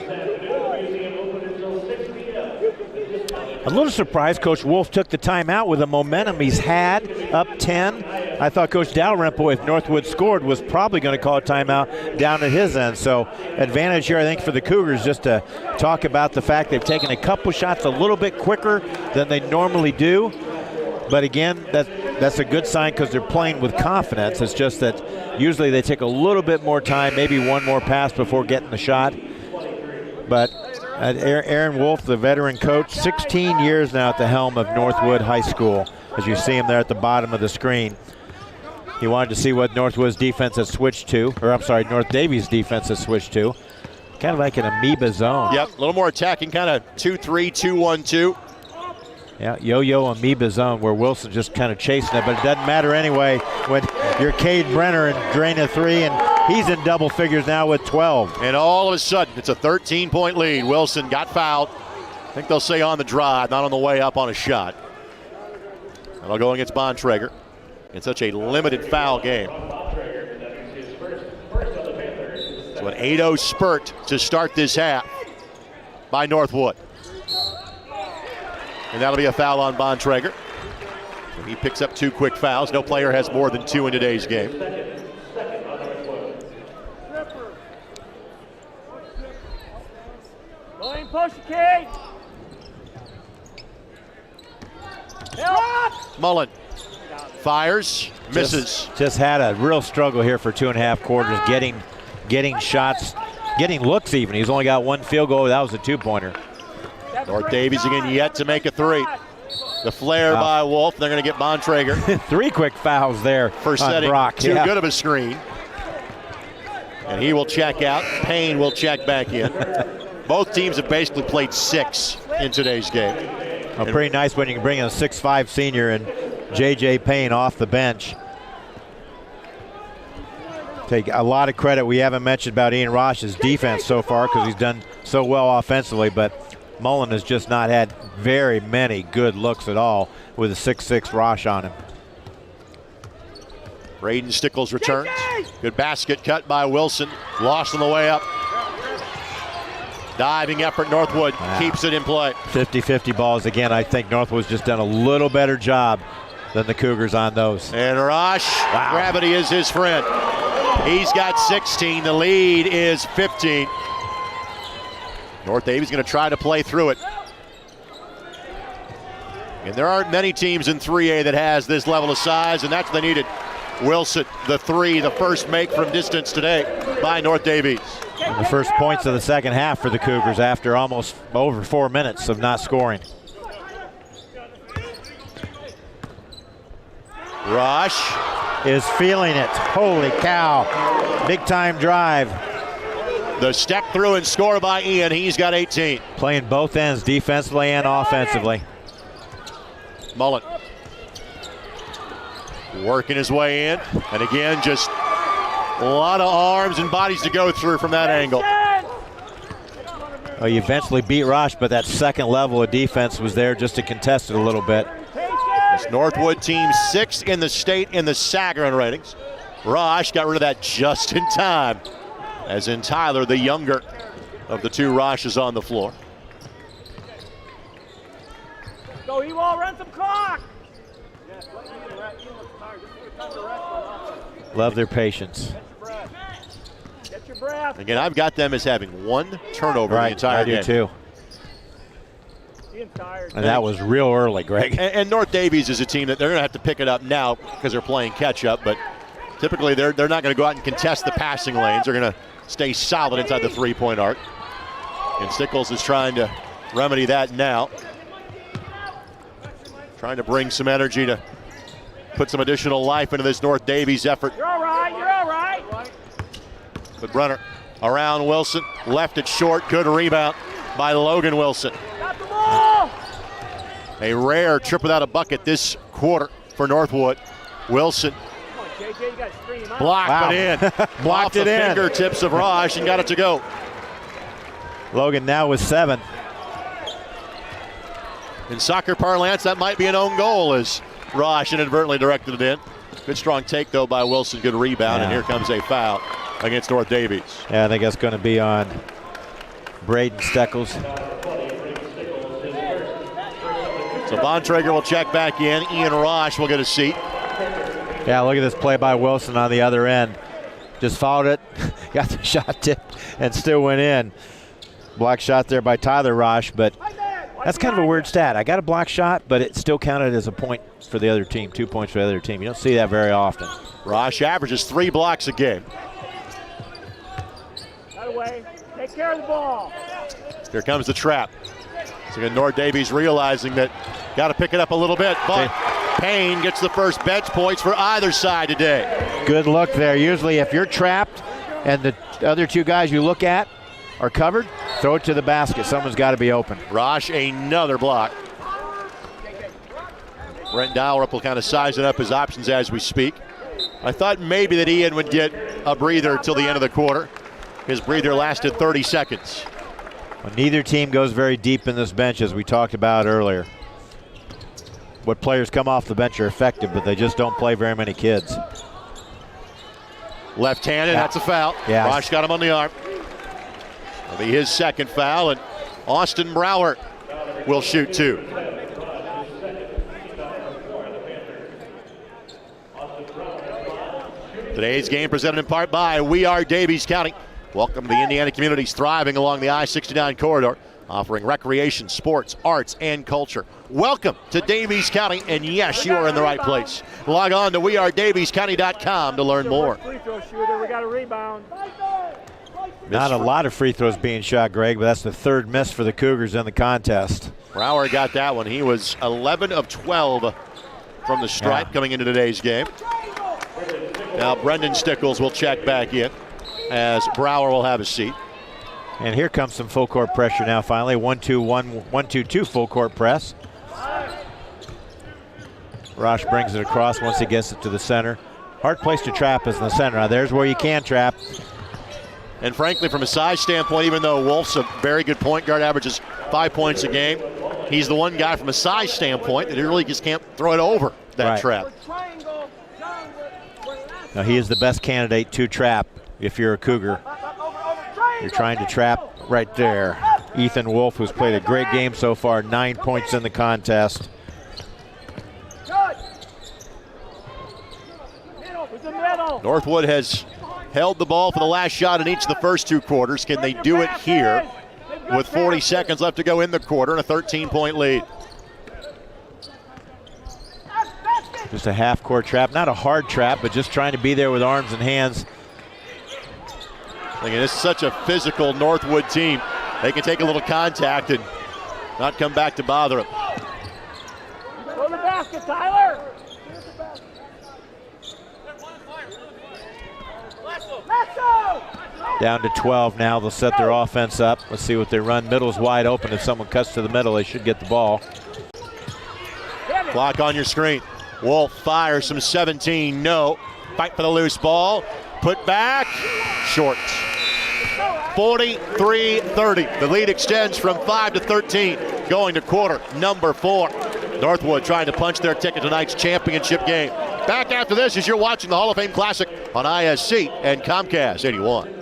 A little surprised Coach Wolf took the timeout with the momentum he's had, up 10. I thought Coach Dalrymple, if Northwood scored, was probably going to call a timeout down at his end. So advantage here, I think, for the Cougars, just to talk about the fact they've taken a couple shots a little bit quicker than they normally do. But again, that's a good sign because they're playing with confidence. It's just that usually they take a little bit more time, maybe one more pass before getting the shot. But Aaron Wolf, the veteran coach, 16 years now at the helm of Northwood High School, as you see him there at the bottom of the screen. He wanted to see what Northwood's defense has switched to, or I'm sorry, North Daviess' defense has switched to. Kind of like an amoeba zone. Yep, a little more attacking, kind of 2-3, 2-1-2. Yeah, yo-yo amoeba zone where Wilson's just kind of chasing it, but it doesn't matter anyway when you're Cade Brenner and drain a three, and he's in double figures now with 12. And all of a sudden, it's a 13-point lead. Wilson got fouled. I think they'll say on the drive, not on the way up on a shot. That'll go against Bontrager in such a limited foul game. So an 8-0 spurt to start this half by Northwood. And that'll be a foul on Bontrager. So he picks up 2 quick fouls. No player has more than 2 in today's game. Going push, Cade. Mullen fires, misses. Just had a real struggle here for 2.5 quarters, getting shots, getting looks even. He's only got 1 field goal. That was a 2-pointer. North Daviess again yet to make a 3. The flare by Wolf. They're going to get Bontrager. 3 quick fouls there for setting Brock. Too good of a screen. And he will check out. Payne will check back in. Both teams have basically played 6 in today's game. Pretty nice when you can bring in a 6'5 senior and J.J. Payne off the bench. Take a lot of credit we haven't mentioned about Ian Rosh's defense so far because he's done so well offensively, but Mullen has just not had very many good looks at all with a 6'6 Rosh on him. Braden Stickles returns. Good basket cut by Wilson. Lost on the way up. Diving effort, Northwood keeps it in play. 50-50 balls again. I think Northwood's just done a little better job than the Cougars on those. And Rosh, gravity is his friend. He's got 16. The lead is 15. North Daviess going to try to play through it. And there aren't many teams in 3A that has this level of size, and that's what they needed. Wilson, the 3, the first make from distance today by North Daviess. The first points of the second half for the Cougars after almost over 4 minutes of not scoring. Rosh is feeling it. Holy cow. Big time drive. The step through and score by Ian. He's got 18. Playing both ends, defensively and offensively. Mullen working his way in. And again, just a lot of arms and bodies to go through from that angle. Oh, you eventually beat Rosh, but that second level of defense was there just to contest it a little bit. This Northwood team 6th in the state in the Sagarin ratings. Rosh got rid of that just in time, as in Tyler, the younger of the 2 Roshes on the floor. Go, Ewald, run some clock. Love their patience. Get your breath. Again, I've got them as having 1 turnover the entire game. I do too. And that was real early, Greg. And North Daviess is a team that they're going to have to pick it up now because they're playing catch-up, but typically they're not going to go out and contest the passing lanes. They're going to stay solid inside the 3-point arc. And Stickles is trying to remedy that now. Trying to bring some energy to put some additional life into this North Daviess effort. You're all right, you're all right. But Brunner around Wilson, left it short, good rebound by Logan Wilson. Got the ball. A rare trip without a bucket this quarter for Northwood. Wilson blocked it in. Blocked it in. Fingertips of Rosh and got it to go. Logan now with 7. In soccer parlance, that might be an own goal as Rosh inadvertently directed it in. Good strong take, though, by Wilson. Good rebound, and here comes a foul against North Daviess. Yeah, I think that's going to be on Braden Stickles. So Bontrager will check back in. Ian Rosh will get a seat. Yeah, look at this play by Wilson on the other end. Just fouled it, got the shot tipped, and still went in. Block shot there by Tyler Rosh, but that's kind of a weird stat. I got a block shot, but it still counted as a point for the other team, 2 points for the other team. You don't see that very often. Rosh averages 3 blocks a game. Take care of the ball. Here comes the trap. So again, North Daviess realizing that got to pick it up a little bit, but Payne gets the first bench points for either side today. Good look there. Usually if you're trapped and the other two guys you look at are covered, throw it to the basket. Someone's got to be open. Rosh, another block. Brent Dalrymple kind of sizing up his options as we speak. I thought maybe that Ian would get a breather till the end of the quarter. His breather lasted 30 seconds. Well, neither team goes very deep in this bench, as we talked about earlier. What players come off the bench are effective, but they just don't play very many kids. Left-handed, that's a foul. Yeah. Rosh got him on the arm. It'll be his second foul, and Austin Brower will shoot 2. Today's game presented in part by We Are Daviess County. Welcome to the Indiana communities thriving along the I-69 corridor, offering recreation, sports, arts, and culture. Welcome to Daviess County, and yes, you are in the right place. Log on to wearedaviesscounty.com to learn more. Free throw shooter, we got a rebound. Not a lot of free throws being shot, Greg, but that's the third miss for the Cougars in the contest. Brower got that one. He was 11 of 12 from the stripe coming into today's game. Now Brendan Stickles will check back in as Brower will have a seat. And here comes some full court pressure now finally. 1-2-1, 1-2-2 full court press. Rosh brings it across once he gets it to the center. Hard place to trap is in the center. Now there's where you can trap. And frankly, from a size standpoint, even though Wolf's a very good point guard, averages 5 points a game, he's the one guy from a size standpoint that he really just can't throw it over that trap. Now he is the best candidate to trap if you're a Cougar. You're trying to trap right there. Ethan Wolf, who's played a great game so far, 9 points in the contest. NorthWood has held the ball for the last shot in each of the first 2 quarters. Can they do it here with 40 seconds left to go in the quarter and a 13-point lead? Just a half-court trap, not a hard trap, but just trying to be there with arms and hands. Again, this is such a physical NorthWood team. They can take a little contact and not come back to bother them. Go to the basket, Tyler. Down to 12 now. They'll set their offense up. Let's see what they run. Middle's wide open. If someone cuts to the middle, they should get the ball. Clock on your screen. Wolf fires from 17. No. Fight for the loose ball. Put back. Short. 43-30. The lead extends from 5 to 13. Going to quarter number 4. NorthWood trying to punch their ticket to tonight's championship game. Back after this as you're watching the Hall of Fame Classic on ISC and Comcast 81.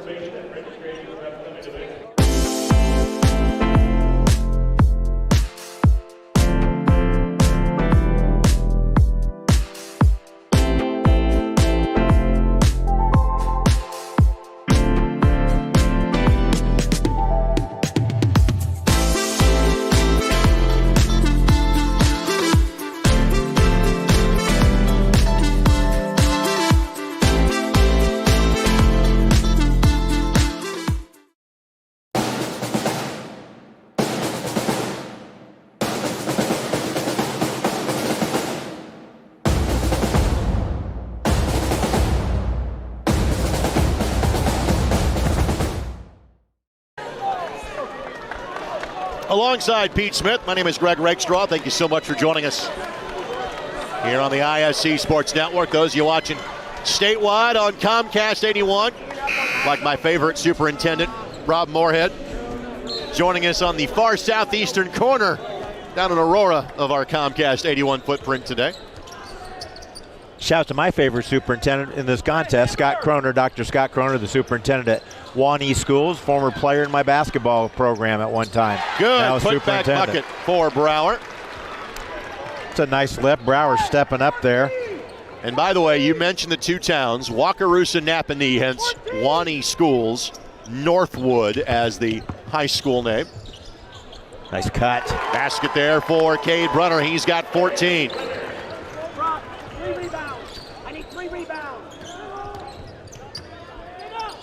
Alongside Pete Smith, my name is Greg Rakestraw. Thank you so much for joining us here on the ISC Sports Network. Those of you watching statewide on Comcast 81, like my favorite superintendent, Rob Moorhead, joining us on the far southeastern corner down in Aurora of our Comcast 81 footprint today. Shout out to my favorite superintendent in this contest, Scott Croner, Dr. Scott Croner, the superintendent at Wauwnee Schools, former player in my basketball program at one time. Good put back bucket for Brower. That's a nice lift. Brower stepping up there. And by the way, you mentioned the two towns, Wakarusa, Napanee, hence Wani Schools, NorthWood as the high school name. Nice cut. Basket there for Cade Brunner. He's got 14.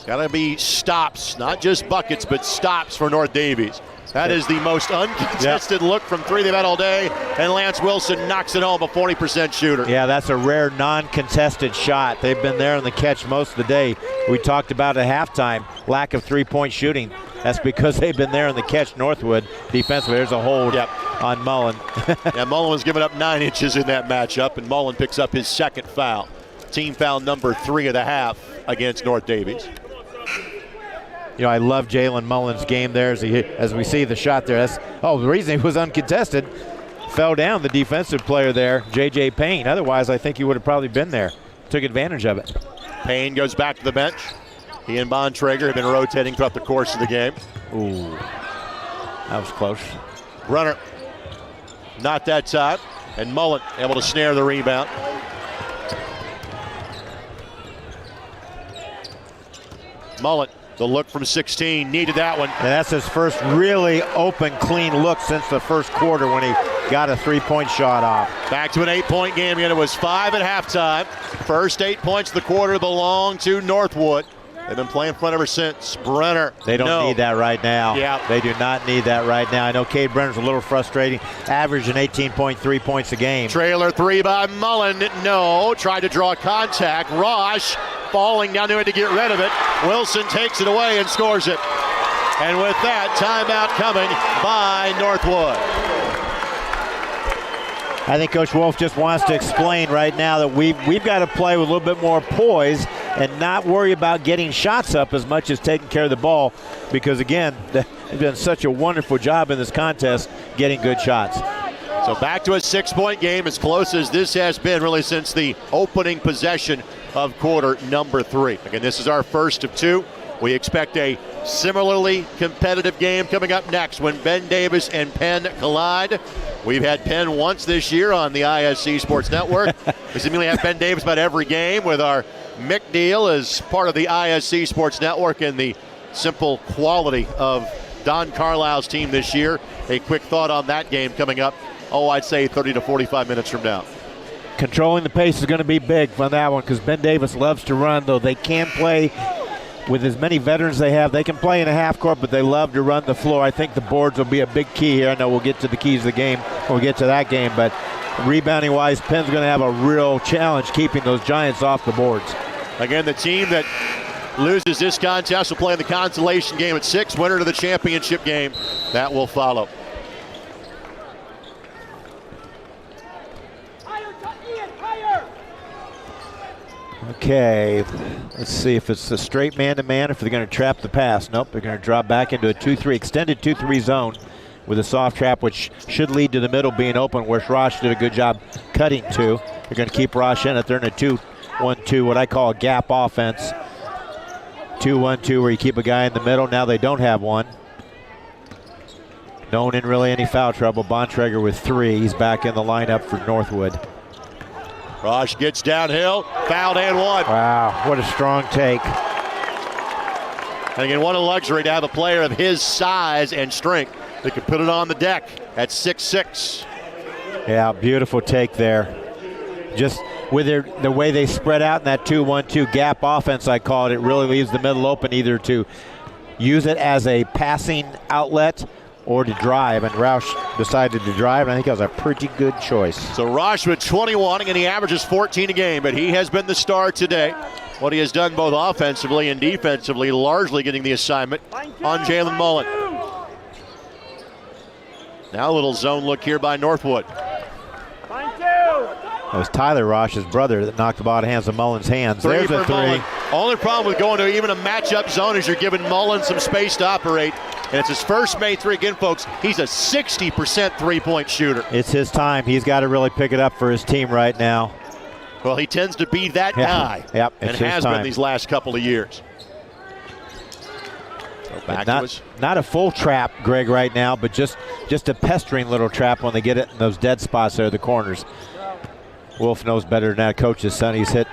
Got to be stops, not just buckets, but stops for North Daviess. That is the most uncontested look from three they've had all day, and Lance Wilson knocks it home, a 40% shooter. Yeah, that's a rare non-contested shot. They've been there on the catch most of the day. We talked about at halftime, lack of three-point shooting. That's because they've been there on the catch, Northwood. Defensively, there's a hold on Mullen. Yeah, Mullen was giving up 9 inches in that matchup, and Mullen picks up his second foul. Team foul number 3 of the half against North Daviess. You know, I love Jalen Mullen's game there as we see the shot there. The reason he was uncontested, fell down the defensive player there, J.J. Payne. Otherwise, I think he would have probably been there. Took advantage of it. Payne goes back to the bench. He and Bontrager have been rotating throughout the course of the game. Ooh, that was close. Brunner, not that time. And Mullen able to snare the rebound. Mullen, the look from 16, needed that one. And that's his first really open, clean look since the first quarter when he got a three-point shot off. Back to an 8-point game again. It was 5 at halftime. First 8 points of the quarter belong to Northwood. They've been playing front ever since. Brenner. They don't need that right now. Yeah. They do not need that right now. I know Cade Brenner's a little frustrating, averaging 18.3 points a game. Trailer 3 by Mullen. No. Tried to draw contact. Rosh falling down to it to get rid of it. Wilson takes it away and scores it. And with that, timeout coming by Northwood. I think Coach Wolf just wants to explain right now that we've got to play with a little bit more poise and not worry about getting shots up as much as taking care of the ball, because again, they've done such a wonderful job in this contest getting good shots. So back to a 6-point game, as close as this has been really since the opening possession of quarter number 3. Again, this is our first of 2. We expect a similarly competitive game coming up next when Ben Daviess and Penn collide. We've had Penn once this year on the IHSAA Sports Network. We seemingly have Ben Daviess about every game with our Mick deal as part of the IHSAA Sports Network and the simple quality of Don Carlisle's team this year. A quick thought on that game coming up, I'd say 30 to 45 minutes from now. Controlling the pace is going to be big for that one because Ben Daviess loves to run, though they can play with as many veterans they have. They can play in a half court, but they love to run the floor. I think the boards will be a big key here. I know we'll get to the keys of the game when we get to that game, but rebounding-wise, Penn's going to have a real challenge keeping those Giants off the boards. Again, the team that loses this contest will play in the consolation game at 6. Winner to the championship game, that will follow. Okay, let's see if it's a straight man-to-man, if they're going to trap the pass. Nope, they're going to drop back into a 2-3, extended 2-3 zone with a soft trap, which should lead to the middle being open, where Rosh did a good job cutting to. They're going to keep Rosh in it. They're in a 2-1-2, what I call a gap offense. 2-1-2 where you keep a guy in the middle. Now they don't have one. No one in really any foul trouble. Bontrager with 3. He's back in the lineup for Northwood. Rosh gets downhill, fouled and one. Wow, what a strong take. And again, what a luxury to have a player of his size and strength that could put it on the deck at 6'6". Yeah, beautiful take there. Just with the way they spread out in that 2-1-2 gap offense, I call it, it really leaves the middle open either to use it as a passing outlet or to drive, and Roush decided to drive, and I think that was a pretty good choice. So Roush with 21, and he averages 14 a game, but he has been the star today. What he has done both offensively and defensively, largely getting the assignment on Jalen Mullen. Now a little zone look here by Northwood. It was Tyler Rosh's brother that knocked the ball out of hands of Mullen's hands. There's a 3. Mullen. Only problem with going to even a matchup zone is you're giving Mullen some space to operate. And it's his first made 3. Again, folks, he's a 60% three-point shooter. It's his time. He's got to really pick it up for his team right now. Well, he tends to be that guy. Yep, and has been these last couple of years. Back to us. Not a full trap, Greg, right now, but just a pestering little trap when they get it in those dead spots there, the corners. Wolf knows better than that. Coach's son, he's hit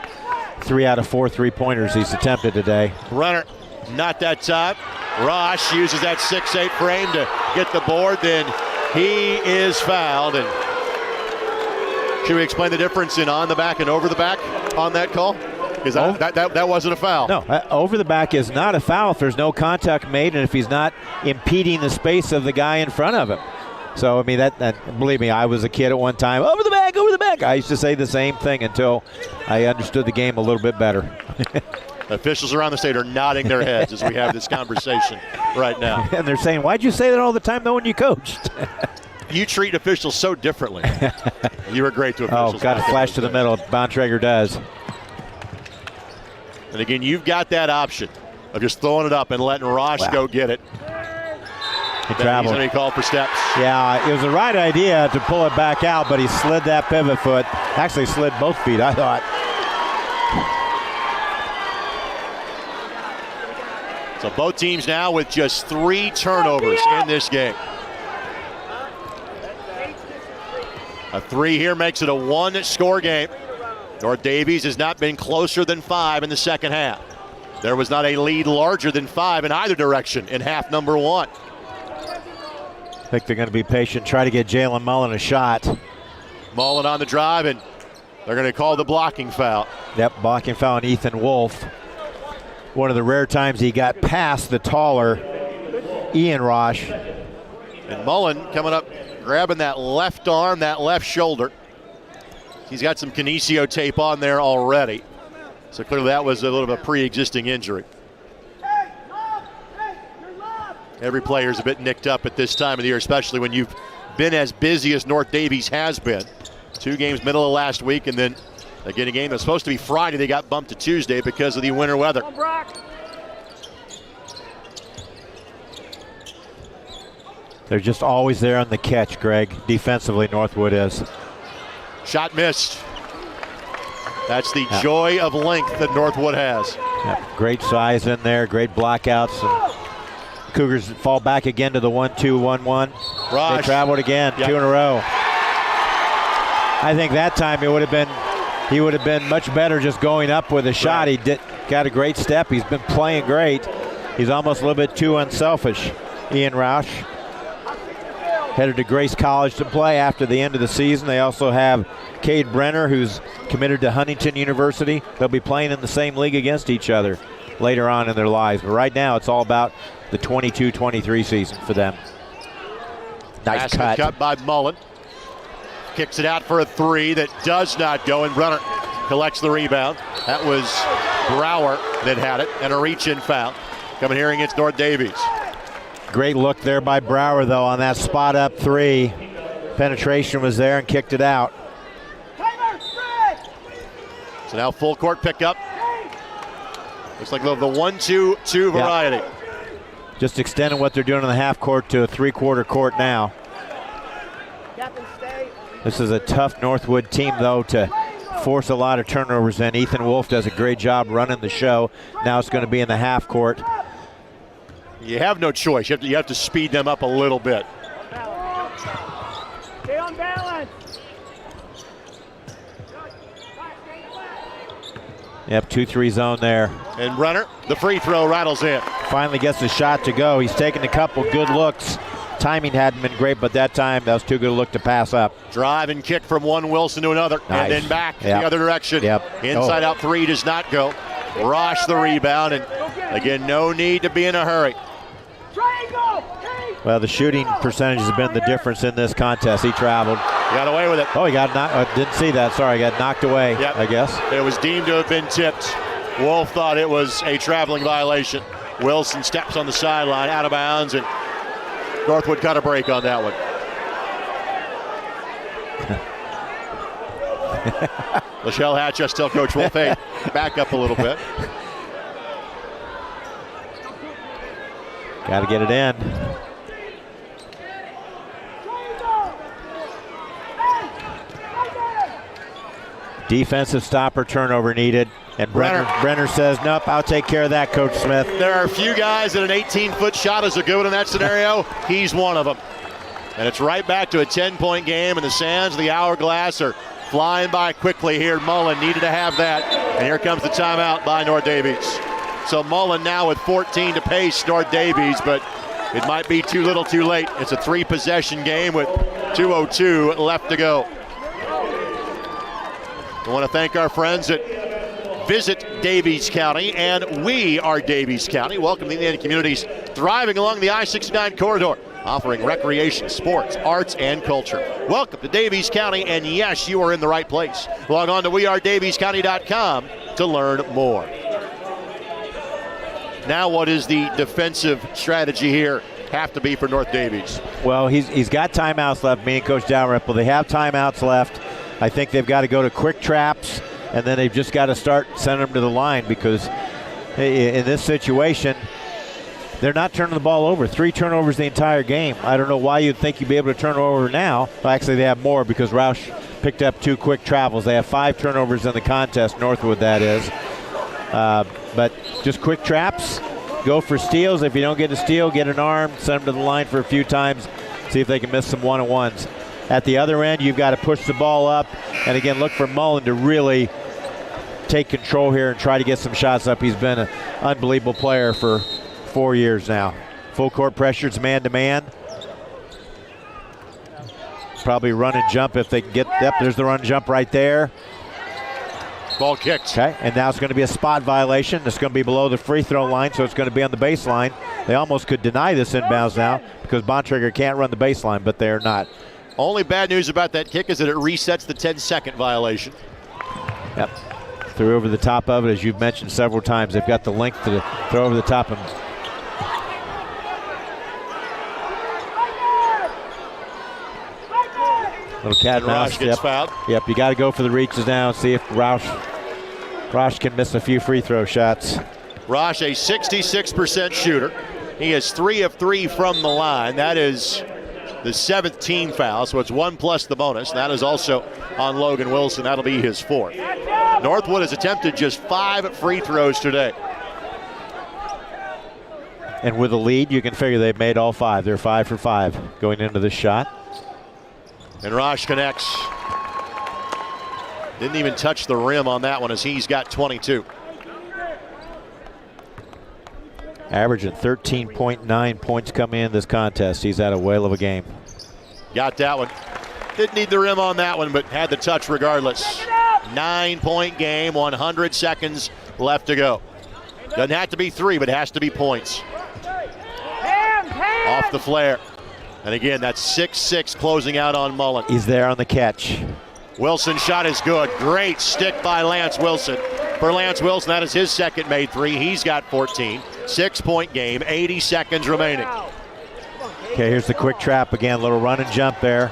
3 out of 4 3-pointers he's attempted today. Runner, not that time. Rosh uses that 6'8" frame to get the board, then he is fouled. And should we explain the difference in on the back and over the back on that call? Because that wasn't a foul. No, over the back is not a foul if there's no contact made and if he's not impeding the space of the guy in front of him. So, I mean, that believe me, I was a kid at one time. Over the back, over the back. I used to say the same thing until I understood the game a little bit better. Officials around the state are nodding their heads as we have this conversation right now. And they're saying, why'd you say that all the time, though, when you coached? You treat officials so differently. You were great to officials. Oh, got a flash to the middle. Bontrager does. And again, you've got that option of just throwing it up and letting Rosh go get it. He traveled. He's going to be called for steps. Yeah, it was the right idea to pull it back out, but he slid that pivot foot. Actually slid both feet, I thought. So both teams now with just 3 turnovers in this game. A 3 here makes it a 1-score game. North Daviess has not been closer than 5 in the second half. There was not a lead larger than 5 in either direction in half number 1. I think they're going to be patient, try to get Jalen Mullen a shot. Mullen on the drive, and they're going to call the blocking foul. Yep, blocking foul on Ethan Wolf. One of the rare times he got past the taller Ian Rosh. And Mullen coming up, grabbing that left arm, that left shoulder. He's got some kinesio tape on there already. So clearly that was a little bit of a pre-existing injury. Every player's a bit nicked up at this time of the year, especially when you've been as busy as North Daviess has been. 2 games middle of last week, and then again a game that's supposed to be Friday. They got bumped to Tuesday because of the winter weather. They're just always there on the catch, Greg. Defensively, Northwood is. Shot missed. That's the joy of length that Northwood has. Great size in there, great blockouts. And Cougars fall back again to the 1-2-1-1. They traveled again, 2 in a row. I think that time he would have been much better just going up with a shot. He got a great step. He's been playing great. He's almost a little bit too unselfish, Ian Roush. Headed to Grace College to play after the end of the season. They also have Cade Brenner, who's committed to Huntington University. They'll be playing in the same league against each other later on in their lives. But right now, it's all about the 22-23 season for them. Nice cut by Mullen. Kicks it out for a 3 that does not go, and Brenner collects the rebound. That was Brower that had it, and a reach-in foul coming here against North Daviess. Great look there by Brower, though, on that spot up 3. Penetration was there and kicked it out. So now full court pickup. Looks like the 1-2-2 variety. Yep. Just extending what they're doing in the half court to a 3-quarter court now. This is a tough Northwood team, though, to force a lot of turnovers in. Ethan Wolf does a great job running the show. Now it's going to be in the half court. You have no choice. You have to speed them up a little bit. Stay on balance. Yep, 2-3 zone there. And Runner, the free throw rattles in. Finally gets the shot to go. He's taken a couple good looks. Timing hadn't been great, but that time that was too good a look to pass up. Drive and kick from one Wilson to another, nice. And then back the other direction. Inside out 3 does not go. Rosh the rebound, and again, no need to be in a hurry. Well, the shooting percentage has been the difference in this contest. He traveled. He got away with it. Oh, he got knocked. Didn't see that. Sorry, got knocked away, I guess. It was deemed to have been tipped. Wolf thought it was a traveling violation. Wilson steps on the sideline, out of bounds, and Northwood got a break on that one. Michelle Hatch, just tell Coach Wolf, hey, back up a little bit. Got to get it in. Defensive stopper, turnover needed. And Brenner says, nope, I'll take care of that, Coach Smith. There are a few guys that an 18-foot shot is a good one in that scenario. He's one of them. And it's right back to a 10-point game, and the sands of the hourglass are flying by quickly here. Mullen needed to have that. And here comes the timeout by North Daviess. So Mullen now with 14 to pace North Daviess, but it might be too little too late. It's a 3-possession game with 2:02 left to go. I want to thank our friends at Visit Daviess County, and we are Daviess County. Welcome to the Indiana communities thriving along the I-69 corridor, offering recreation, sports, arts, and culture. Welcome to Daviess County, and yes, you are in the right place. Log on to wearedaviesscounty.com to learn more. Now, what is the defensive strategy here have to be for North Daviess? Well, he's got timeouts left, me and Coach Dalrymple. They have timeouts left. I think they've got to go to quick traps, and then they've just got to start sending them to the line, because in this situation, they're not turning the ball over. 3 turnovers the entire game. I don't know why you'd think you'd be able to turn over now. Well, actually, they have more because Roush picked up 2 quick travels. They have 5 turnovers in the contest, NorthWood that is. But just quick traps, go for steals. If you don't get a steal, get an arm, send them to the line for a few times, see if they can miss some one-on-ones. At the other end, you've got to push the ball up, and again, look for Mullen to really take control here and try to get some shots up. He's been an unbelievable player for 4 years now. Full court pressure, it's man-to-man. Probably run and jump if they can get, yep, there's the run and jump right there. Ball kicked. Okay, and now it's going to be a spot violation. It's going to be below the free throw line, so it's going to be on the baseline. They almost could deny this inbounds now because Bontrager can't run the baseline, but they're not. Only bad news about that kick is that it resets the 10-second violation. Yep. Threw over the top of it, as you've mentioned several times. They've got the length to throw over the top of him. Little cat and mouse. Gets fouled. Yep, you got to go for the reaches now and see if Roush can miss a few free throw shots. Roush, a 66% shooter. He is 3 of 3 from the line. That is the 7th team foul, so it's 1 plus the bonus. And that is also on Logan Wilson. That'll be his 4th. NorthWood has attempted just 5 free throws today. And with a lead, you can figure they've made all 5. They're 5 for 5 going into this shot. And Roush connects. Didn't even touch the rim on that one, as he's got 22. Averaging 13.9 points coming in this contest. He's had a whale of a game. Got that one. Didn't need the rim on that one, but had the touch regardless. 9-point game, 100 seconds left to go. Doesn't have to be 3, but it has to be points. Off the flare. And again, that's 6-6 closing out on Mullen. He's there on the catch. Wilson's shot is good. Great stick by Lance Wilson. For Lance Wilson, that is his second made 3. He's got 14. 6-point game, 80 seconds remaining. Okay, here's the quick trap again. Little run and jump there.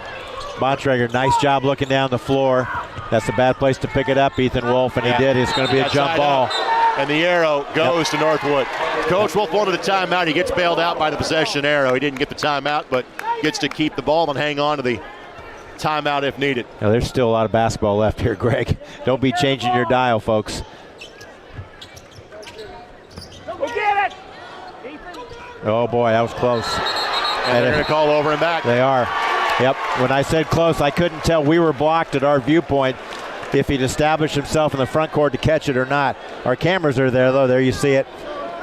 Bontrager, nice job looking down the floor. That's a bad place to pick it up, Ethan Wolf, and he did. It's going to be a jump ball. And the arrow goes to NorthWood. Coach Wolf wanted a timeout. He gets bailed out by the possession arrow. He didn't get the timeout, but gets to keep the ball and hang on to the timeout if needed. Now, there's still a lot of basketball left here, Greg. Don't be changing your dial, folks. Go get it! Oh, boy, that was close. And they're going to call over and back. They are. Yep. When I said close, I couldn't tell. We were blocked at our viewpoint if he'd established himself in the front court to catch it or not. Our cameras are there, though. There you see it.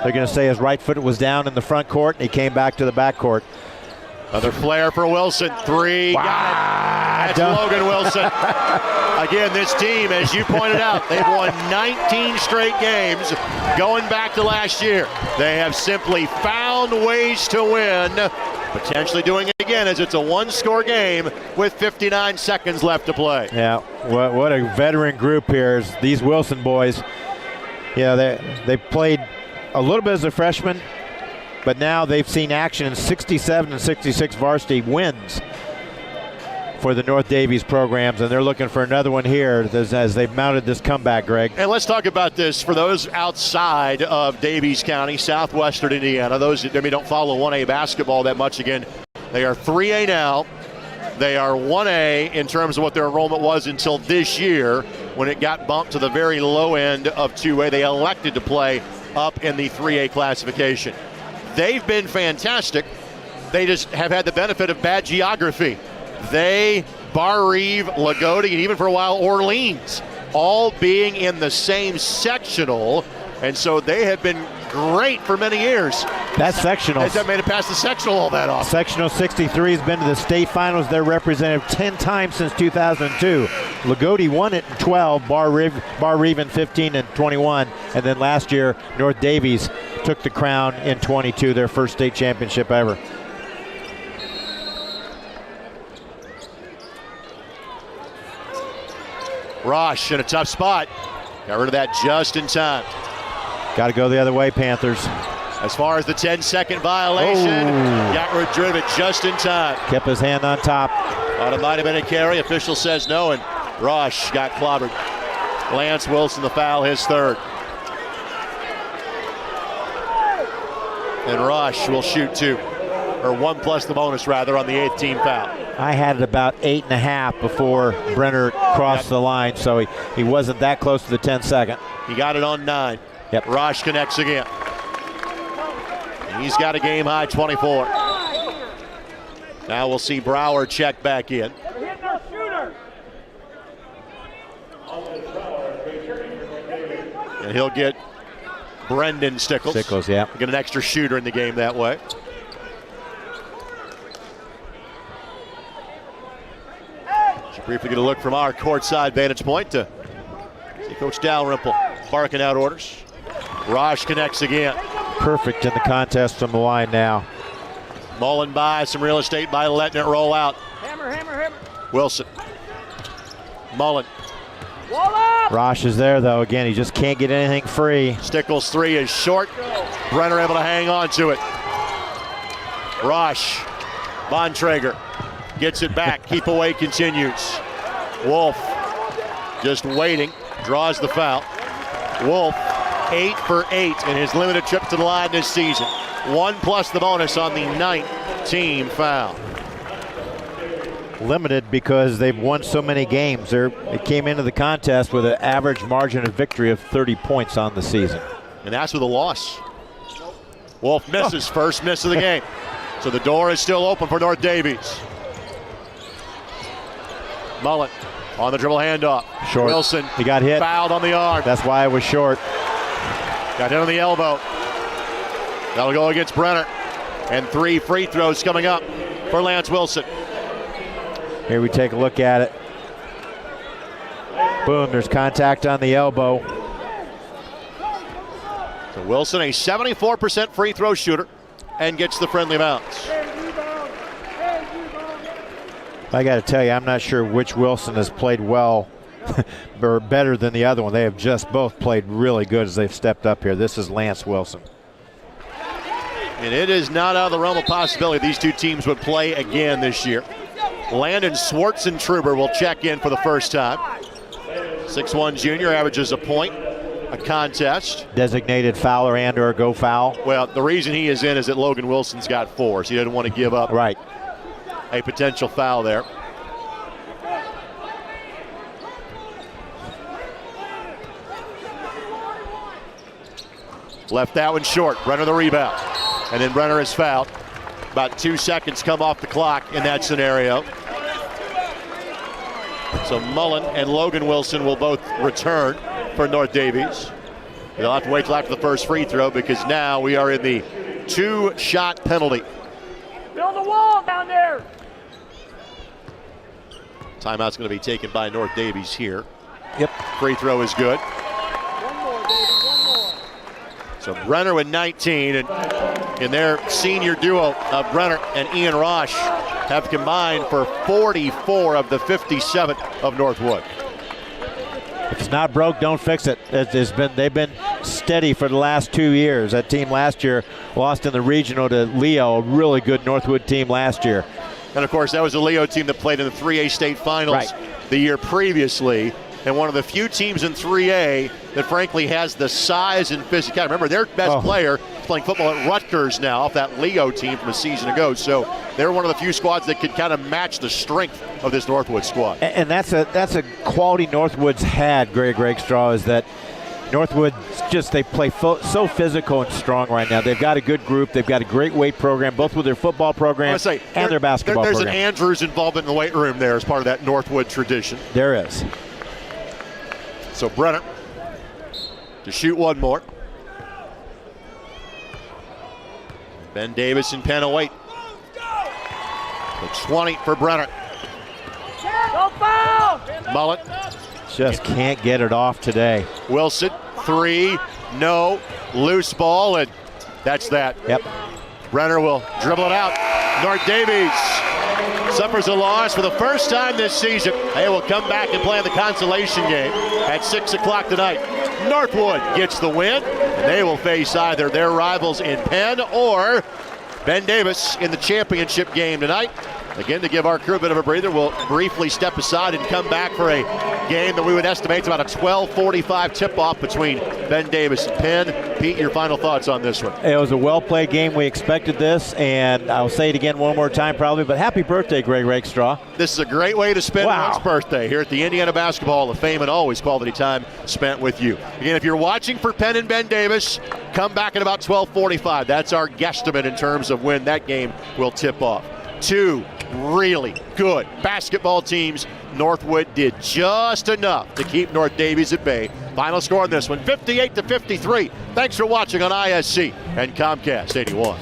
They're going to say his right foot was down in the front court, and he came back to the back court. Another flare for Wilson. 3. Wow. Got it. That's Logan Wilson. Again, this team, as you pointed out, they've won 19 straight games going back to last year. They have simply found ways to win, potentially doing it again as it's a 1-score game with 59 seconds left to play. Yeah, what a veteran group here is these Wilson boys. Yeah, they played a little bit as a freshman, but now they've seen action in 67 and 66 varsity wins for the North Daviess programs, and they're looking for another one here as they've mounted this comeback, Greg. And let's talk about this for those outside of Daviess County, southwestern Indiana, those that maybe don't follow 1A basketball that much. Again, they are 3A now. They are 1A in terms of what their enrollment was until this year. when it got bumped to the very low end of 2A. They elected to play up in the 3A classification. They've been fantastic. They just have had the benefit of bad geography. They, Bar Reeve, Lagodi, and even for a while Orleans, all being in the same sectional, and so they have been great for many years. That sectional hasn't made it past the sectional all that often. Sectional 63 has been to the state finals. They're represented 10 times since 2002. Lagodi won it in 12, Bar Reeve in 15 and 21, and then last year North Daviess took the crown in 22, their first state championship ever. Rosh in a tough spot. Got rid of that just in time. Got to go the other way, Panthers. As far as the 10-second violation, got rid of it just in time. Kept his hand on top. Thought it might have been a carry. Official says no, and Rosh got clobbered. Lance Wilson, the foul, his third. And Rosh will shoot 2, or 1 plus the bonus rather, on the 8th team foul. I had it about 8.5 before Brenner crossed the line, so he wasn't that close to the 10-second. He got it on 9. Yep. Rosh connects again. He's got a game-high 24. Now we'll see Brower check back in. And he'll get Brendan Stickles. Stickles, yeah. Get an extra shooter in the game that way. Should briefly get a look from our courtside vantage point to see Coach Dalrymple barking out orders. Rosh connects again. Perfect in the contest from the line now. Mullen buys some real estate by letting it roll out. Hammer. Wilson. Mullen. Rosh is there, though. Again, he just can't get anything free. Stickles' 3 is short. Brenner able to hang on to it. Rosh. Bontrager gets it back. Keep away continues. Wolf just waiting. Draws the foul. Wolf 8 for 8 in his limited trip to the line this season. 1 plus the bonus on the 9th team foul. Limited because they've won so many games. They came into the contest with an average margin of victory of 30 points on the season. And that's with a loss. Wolf misses, first miss of the game. So the door is still open for North Daviess. Mullen on the dribble handoff. Short. Wilson. He got hit. Fouled on the arm. That's why it was short. Got hit on the elbow. That'll go against Brenner. And 3 free throws coming up for Lance Wilson. Here we take a look at it. Boom, there's contact on the elbow. So Wilson, a 74% free throw shooter, and gets the friendly bounce. I got to tell you, I'm not sure which Wilson has played well or better than the other one. They have just both played really good as they've stepped up here. This is Lance Wilson. And it is not out of the realm of possibility these two teams would play again this year. Landon Schwartzentruber will check in for the first time. 6'1" junior, averages a point a contest. Designated fouler and or go foul. Well, the reason he is in is that Logan Wilson's got 4, so he didn't want to give up a potential foul there. Left that one short. Brenner the rebound. And then Brenner is fouled. About 2 seconds come off the clock in that scenario. So Mullen and Logan Wilson will both return for North Daviess. They'll have to wait till after the first free throw because now we are in the 2-shot penalty. Build a wall down there. Timeout's going to be taken by North Daviess here. Yep. Free throw is good. One more, David, one more. So Brenner with 19, and in their senior duo of Brenner and Ian Rosh have combined for 44 of the 57 of Northwood. If it's not broke, don't fix it. They've been steady for the last 2 years. That team last year lost in the regional to Leo, a really good Northwood team last year. And of course, that was the Leo team that played in the 3A state finals the year previously. and one of the few teams in 3A that frankly has the size and physicality. Remember, their best player is playing football at Rutgers now off that Leo team from a season ago. So they're one of the few squads that could kind of match the strength of this Northwood squad. And that's a quality Northwood's had, Greg Rakestraw, is that Northwood they play so physical and strong right now. They've got a good group. They've got a great weight program, both with their football program and their basketball there's program. There's an Andrews involvement in the weight room there as part of that Northwood tradition. There is. So Brenner to shoot one more. Ben Daviess and Penn await. The 20 for Brenner. Mullet. Just can't get it off today. Wilson, 3, no, loose ball, and that's that. Yep. Brenner will dribble it out. North Daviess suffers a loss for the first time this season. They will come back and play in the consolation game at 6 o'clock tonight. Northwood gets the win, and they will face either their rivals in Penn or Ben Daviess in the championship game tonight. Again, to give our crew a bit of a breather, we'll briefly step aside and come back for a game that we would estimate is about a 12:45 tip-off between Ben Daviess and Penn. Pete, your final thoughts on this one? It was a well-played game. We expected this, and I'll say it again one more time probably, but happy birthday, Greg Rakestraw. This is a great way to spend one's birthday here at the Indiana Basketball Hall of Fame, and always quality time spent with you. Again, if you're watching for Penn and Ben Daviess, come back at about 12:45. That's our guesstimate in terms of when that game will tip off. Two really good basketball teams. Northwood did just enough to keep North Daviess at bay. Final score on this one, 58-53. Thanks for watching on ISC and Comcast 81.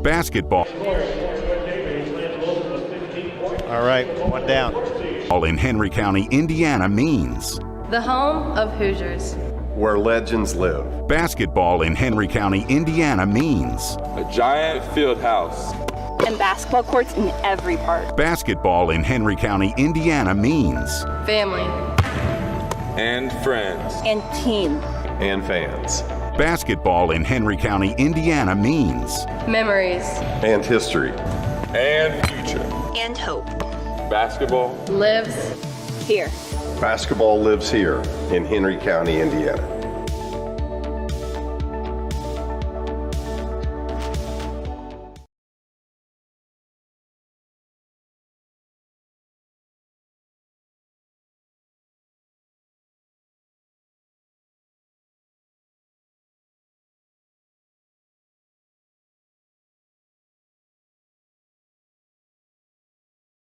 Basketball. All right, one down. All in Henry County, Indiana means The home of Hoosiers. Where legends live. basketball in Henry County, Indiana means a giant field house. And basketball courts in every park. basketball in Henry County, Indiana means Family. And friends. And team. And fans. basketball in Henry County, Indiana means Memories. And history. And future. And hope. Basketball Lives. Here. Basketball lives here in Henry County, Indiana.